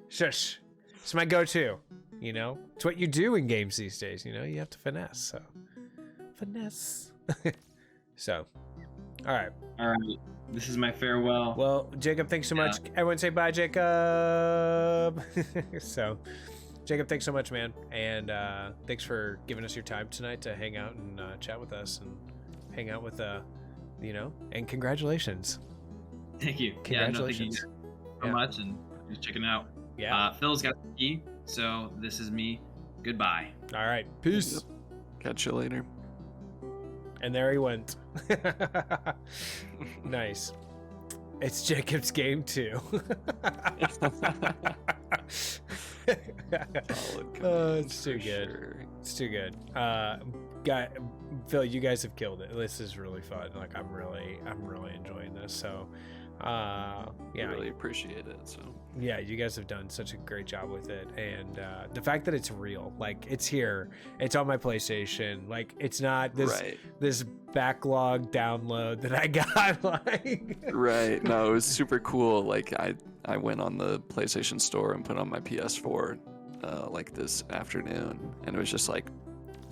shush. It's my go-to. It's what you do in games these days. You have to finesse. So, finesse. So, all right. This is my farewell. Well, Jacob, thanks so much. Everyone say bye, Jacob. So, Jacob, thanks so much, man. And thanks for giving us your time tonight to hang out and chat with us and hang out with, and congratulations. Thank you. Congratulations. Thank you so much, and just checking it out. Yeah. Phil's got the key, so this is me. Goodbye. All right. Peace. Yep. Catch you later. And there he went. Nice. It's Jacob's game too. It's too good. Sure. It's too good. Phil, you guys have killed it. This is really fun. Like, I'm really enjoying this. So, yeah, I really appreciate it. So yeah, you guys have done such a great job with it, and the fact that it's real, like, it's here, it's on my PlayStation, like, it's not this backlog download that I got. Like, right. No, it was super cool. Like, I went on the PlayStation Store and put on my PS4 like this afternoon, and it was just like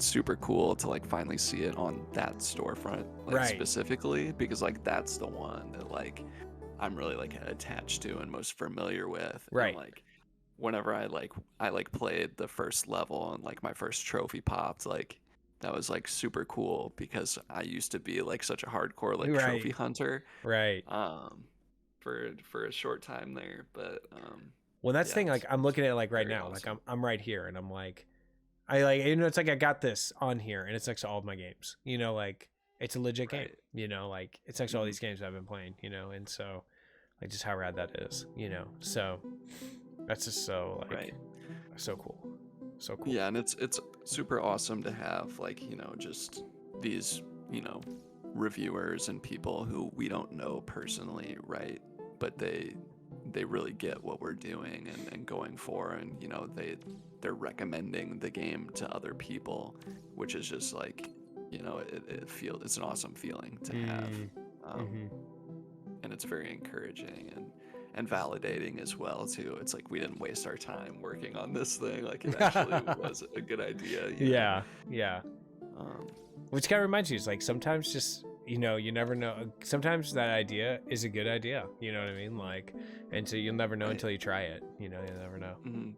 super cool to like finally see it on that storefront, like Right. specifically, because like that's the one that like I'm really like attached to and most familiar with. Right. And, like whenever I played the first level and like my first trophy popped, like that was like super cool because I used to be like such a hardcore like Right. trophy hunter Right. for a short time there. But Well, that's yeah, the thing. Like, I'm looking at it like right very now. Like, awesome. I'm right here, and I'm like, I like, you know, it's like I got this on here, and it's next to all of my games. You know, like it's a legit game. Right. You know, like it's next to all Mhm. these games I've been playing. You know, and so like just how rad that is. You know, so that's just so like Right. so cool, so cool. Yeah, and it's super awesome to have like, you know, just these, you know, reviewers and people who we don't know personally, right? But they really get what we're doing and going for, and you know, they're recommending the game to other people, which is just like, you know, it's an awesome feeling to have. And it's very encouraging and validating as well too. It's like we didn't waste our time working on this thing. Like it actually was a good idea. You know? Yeah, yeah. Um, Which kind of reminds you, is like sometimes just, you know, you never know. Sometimes that idea is a good idea. You know what I mean? Like, and so you'll never know Right. until you try it. You know, you'll never know. mhm.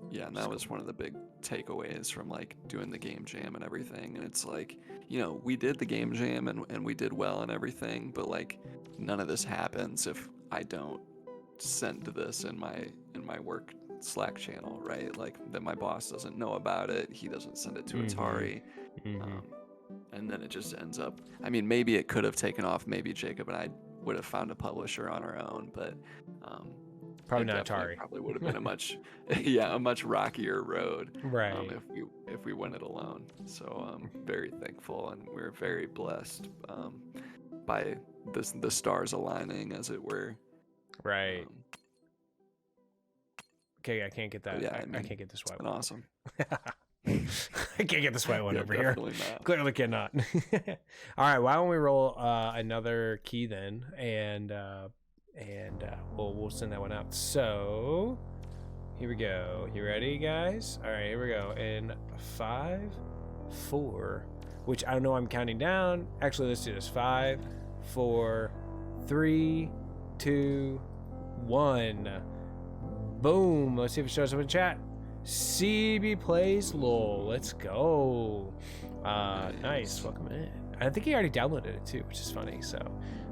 Yeah, and that was one of the big takeaways from like doing the game jam and everything. And it's like, you know, we did the game jam and we did well and everything, but like none of this happens if I don't send this in my work Slack channel, right? Like that my boss doesn't know about it. He doesn't send it to Atari. And then it just ends up, I mean, maybe it could have taken off. Maybe Jacob and I would have found a publisher on our own, but Probably it not definitely Atari. probably would have been a much a much rockier road, Right. if we went it alone. So I'm very thankful, and we're very blessed by the stars aligning, as it were. Right. Okay, I can't get that. Yeah, I I mean, can't get this it's white been one. awesome. I can't get this white one Yeah, over here. definitely not. Clearly cannot. All right, why don't we roll another key then, and we'll send that one out. So here we go. You ready, guys? All right, here we go. In 5, 4, which I don't know. I'm counting down. Actually, let's do this. 5, 4, 3, 2, 1. Boom. Let's see if it shows up in chat. CB plays LOL. Let's go. Nice. Welcome in. I think he already downloaded it too, which is funny. So,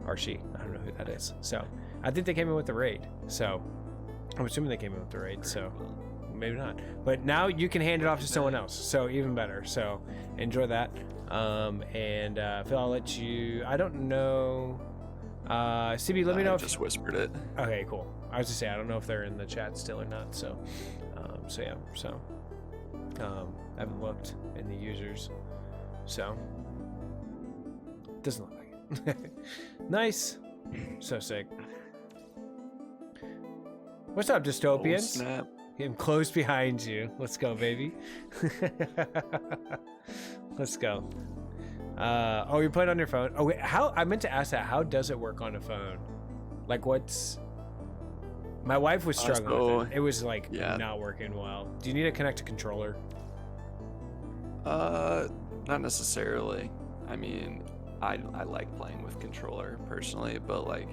or she. I don't know who that is. So, I think they came in with the raid. So, I'm assuming they came in with the raid. So, maybe not. But now you can hand it off to someone else. So, even better. So, enjoy that. And Phil, I'll let you. I don't know. CB, let me know I if. just whispered it. Okay, cool. I was just saying, I don't know if they're in the chat still or not. So, yeah. So, I haven't looked in the users. So, doesn't look like it. Nice. So sick. What's up, Oh, Dystopians? snap. I'm close behind you. Let's go, baby. Let's go. Oh, you're playing on your phone? Oh, wait, how? I meant to ask that. How does it work on a phone? Like, what's... My wife was struggling with it. It was, like, not working well. Do you need to connect a controller? Not necessarily. I mean, I like playing with controller personally, but like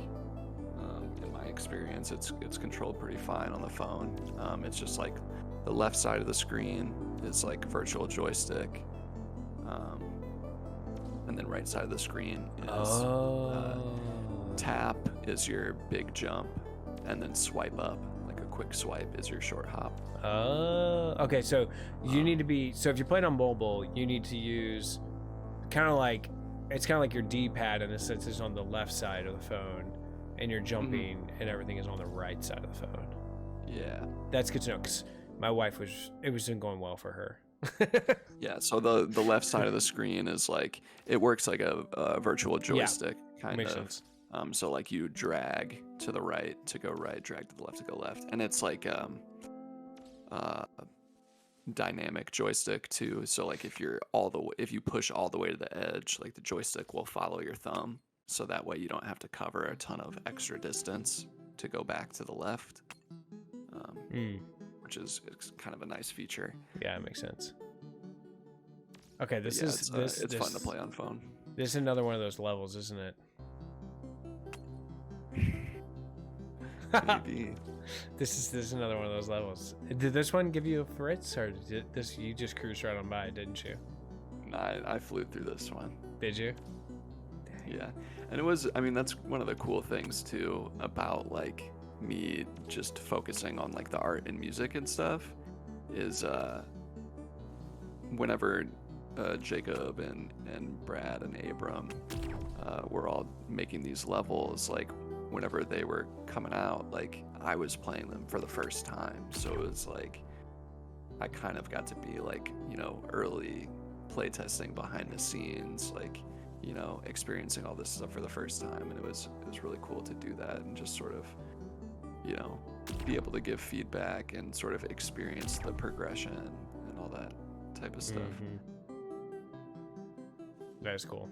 in my experience, it's controlled pretty fine on the phone. It's just like the left side of the screen is like virtual joystick, and then right side of the screen is tap is your big jump, and then swipe up, like a quick swipe, is your short hop. Okay, so you need to be, so if you're playing on mobile, you need to use kind of like, it's kind of like your D-pad in a sense is on the left side of the phone, and your jumping and everything is on the right side of the phone. Yeah. That's good to know, because my wife it wasn't going well for her. Yeah, so the left side of the screen is like, it works like a virtual joystick kind Makes of. sense. So like you drag to the right to go right, drag to the left to go left, and it's like dynamic joystick too. So like if you push all the way to the edge, like the joystick will follow your thumb, so that way you don't have to cover a ton of extra distance to go back to the left. Which is, it's kind of a nice feature. Yeah, it makes sense. Okay, this Yeah, is it's fun to play on phone. This is another one of those levels, isn't it? Maybe. This is another one of those levels. Did this one give you a fritz, or did this you just cruised right on by, didn't you? Nah, I flew through this one. Did you? Yeah, and it was. I mean, that's one of the cool things too about like me just focusing on like the art and music and stuff is whenever Jacob and Brad and Abram were all making these levels, like whenever they were coming out, like I was playing them for the first time, so it was like I kind of got to be like, you know, early playtesting behind the scenes, like, you know, experiencing all this stuff for the first time, and it was really cool to do that and just sort of, you know, be able to give feedback and sort of experience the progression and all that type of stuff. That is cool.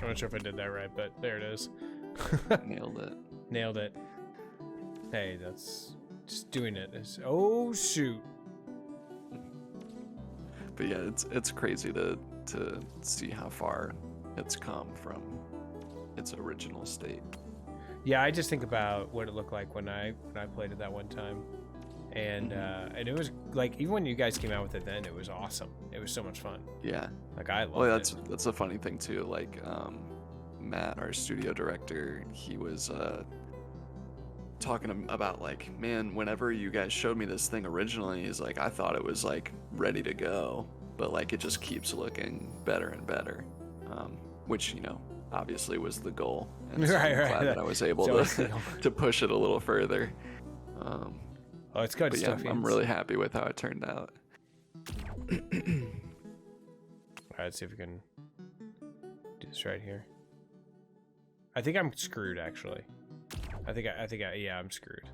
I'm not sure if I did that right, but there it is. Nailed it. Nailed it. Hey, that's just doing it. Oh shoot. But yeah, it's crazy to see how far it's come from its original state. Yeah, I just think about what it looked like when I played it that one time, and it was like, even when you guys came out with it, then it was awesome. It was so much fun. Yeah. Like I loved Well, it. that's a funny thing too. Like Matt, our studio director, he was talking about like, man, whenever you guys showed me this thing originally, he's like, I thought it was like ready to go, but like it just keeps looking better and better, which, you know, obviously was the goal, and so I'm glad that I was able to push it a little further. Oh, it's good but stuff. Yeah, I'm really happy with how it turned out. All right, let's see if we can do this right here. I think I'm screwed, actually. I think yeah, I'm screwed.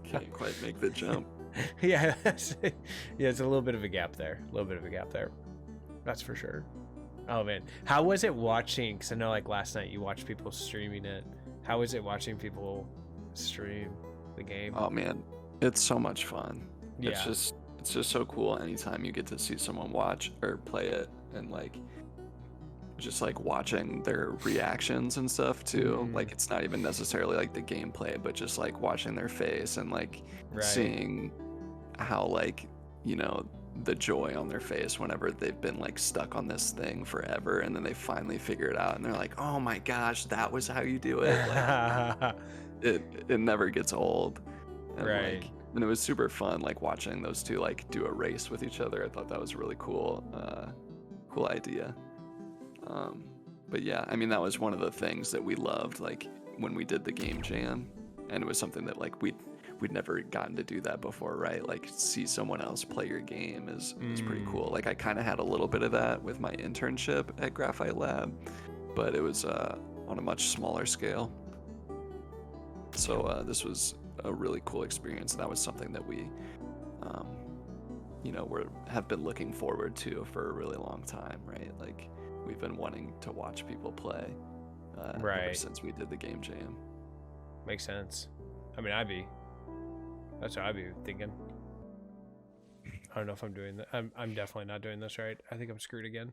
Can't quite make the jump. Yeah, yeah, it's a little bit of a gap there. That's for sure. Oh man, how was it watching? Because I know like last night you watched people streaming it. How was it watching people stream the game? Oh man, it's so much fun. Yeah. It's just so cool anytime you get to see someone watch or play it, and like just like watching their reactions and stuff too. Like it's not even necessarily like the gameplay, but just like watching their face and like seeing how, like, you know, the joy on their face whenever they've been like stuck on this thing forever, and then they finally figure it out and they're like, oh my gosh, that was how you do it. Like, it never gets old. And like, and it was super fun like watching those two like do a race with each other. I thought that was a really cool idea. But yeah, I mean, that was one of the things that we loved, like when we did the game jam, and it was something that like we'd never gotten to do that before, right? Like see someone else play your game is pretty cool. Like I kind of had a little bit of that with my internship at Graphite Lab, but it was on a much smaller scale. So this was a really cool experience, and that was something that we you know, have been looking forward to for a really long time, right? Like we've been wanting to watch people play ever since we did the game jam. Makes sense. I mean, that's what I'd be thinking. I don't know if I'm doing that. I'm definitely not doing this right. I think I'm screwed again.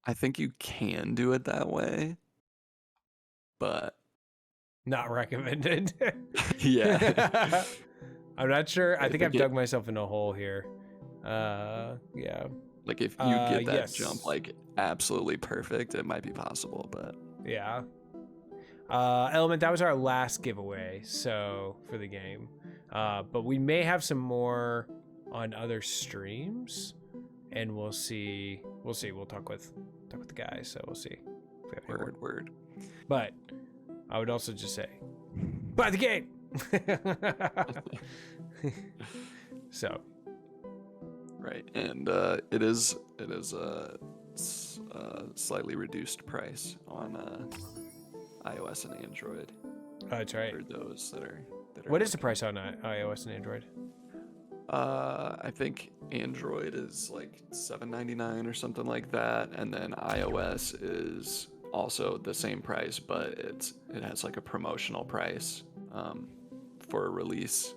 I think you can do it that way, but not recommended. Yeah. I'm not sure. I think I've dug myself in a hole here. Yeah. Like if you get that jump like absolutely perfect, it might be possible, but yeah. Element, that was our last giveaway, so for the game. But we may have some more on other streams, and we'll see. We'll talk with the guys, so we'll see. Word. But I would also just say, buy the game. So. Right, and it is a slightly reduced price on iOS and Android. Oh, that's right. For those that are what is the price on iOS and Android? I think Android is like $7.99 or something like that, and then iOS is also the same price, but it has like a promotional price for a release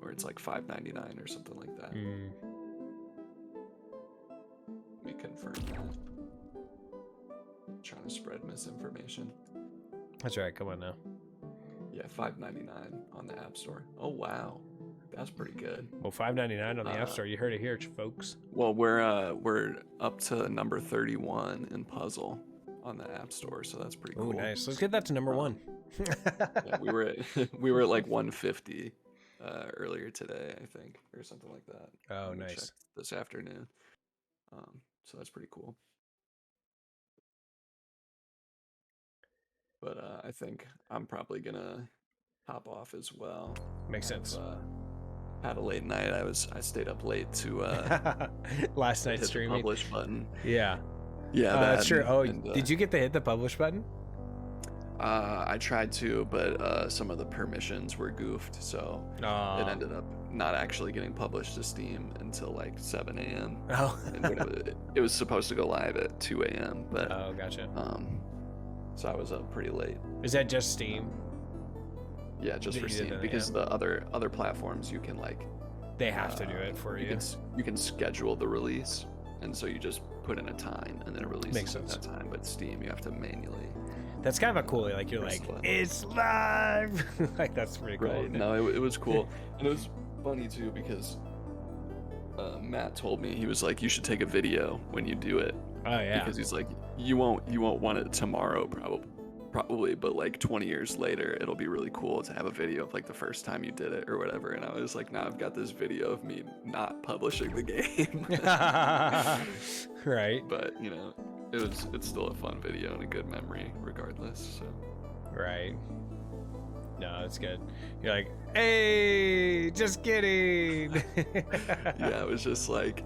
where it's like $5.99 or something like that. Let me confirm that. I'm trying to spread misinformation. That's right. Come on now. Yeah, $5.99 on the App Store. Oh wow, that's pretty good. Well, $5.99 on the App Store. You heard it here, folks. Well, we're up to number 31 in puzzle on the App Store, so that's pretty cool. Oh, nice. Let's get that to number 1. Yeah, we were at like 150 earlier today, I think, or something like that. Oh, nice. This afternoon. So that's pretty cool. But I think I'm probably gonna hop off as well. Makes sense. Had a late night. I stayed up late to last night hit streaming. the publish button. Yeah. Yeah, that's true. Oh, and, did you get the hit the publish button? I tried to, but some of the permissions were goofed, so it ended up not actually getting published to Steam until like 7 a.m. Oh. And it was supposed to go live at 2 a.m. But oh, gotcha. So I was up pretty late. Is that just Steam? Yeah, just for Steam, because the other platforms you can like. They have to do it for you. You can schedule the release, and so you just put in a time, and then it releases at that time. But Steam, you have to manually. That's kind of a cool. Like you're like, it's live. Like that's pretty cool. Right. No, it was cool, and it was funny too because Matt told me, he was like, you should take a video when you do it. Oh yeah. Because he's like, you won't want it tomorrow probably, but like 20 years later, it'll be really cool to have a video of like the first time you did it or whatever. And I was like, nah, I've got this video of me not publishing the game. Right. But you know, it's still a fun video and a good memory regardless. So. Right. No, it's good. You're like, hey, just kidding. Yeah, it was just like,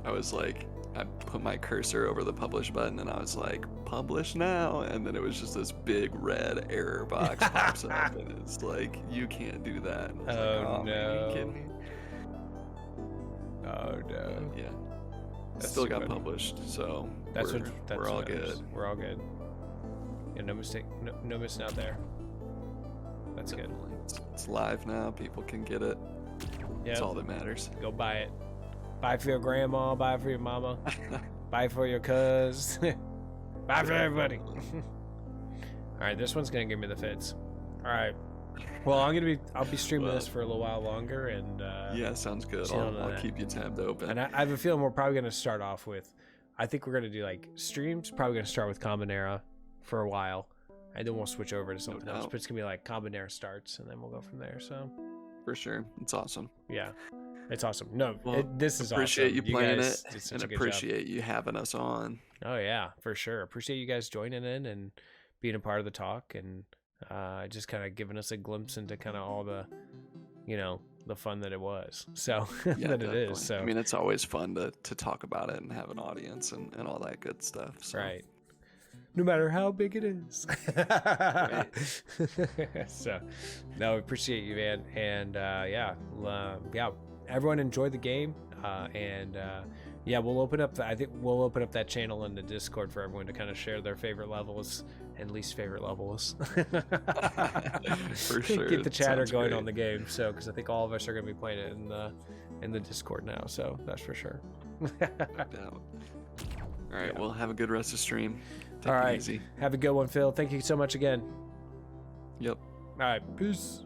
I put my cursor over the publish button and I was like, publish now. And then it was just this big red error box pops up and it's like, you can't do that. And I was Oh, like, oh no. man, are you kidding me? Oh no. Yeah. That's Still too got funny. published, so That's we're all good. We're all good. Yeah, no mistake. No missing out there. That's good. Definitely. It's live now. People can get it. That's all that matters. Go buy it. Buy it for your grandma. Buy it for your mama. Buy it for your cuz. Buy it for everybody. All right, this one's gonna give me the fits. All right. Well, I'll be streaming this for a little while longer, and yeah, sounds good. I'll keep you tabbed open. And I have a feeling we're probably gonna start off with, I think we're gonna do like streams. Probably gonna start with Kombinera for a while, and then we'll switch over to something else. But it's gonna be like Kombinera starts, and then we'll go from there. So for sure, it's awesome. Yeah, it's awesome. No, well, this is appreciate awesome. you playing guys it, and appreciate you having us on. Oh yeah, for sure. Appreciate you guys joining in and being a part of the talk, and just kind of giving us a glimpse into kind of all the, the fun that it was. So Yeah, that definitely. it is. So I mean, it's always fun to talk about it and have an audience and all that good stuff. So. Right. No matter how big it is. Right. So, no, appreciate you, man. And yeah, everyone enjoy the game. And yeah, we'll open up. I think we'll open up that channel in the Discord for everyone to kind of share their favorite levels and least favorite levels. For sure. Get the chatter Sounds going great. on the game. So, because I think all of us are going to be playing it in the Discord now. So that's for sure. No doubt. All right. Yeah. Well, have a good rest of stream. Take All it right. easy. Have a good one, Phil. Thank you so much again. Yep. All right. Peace.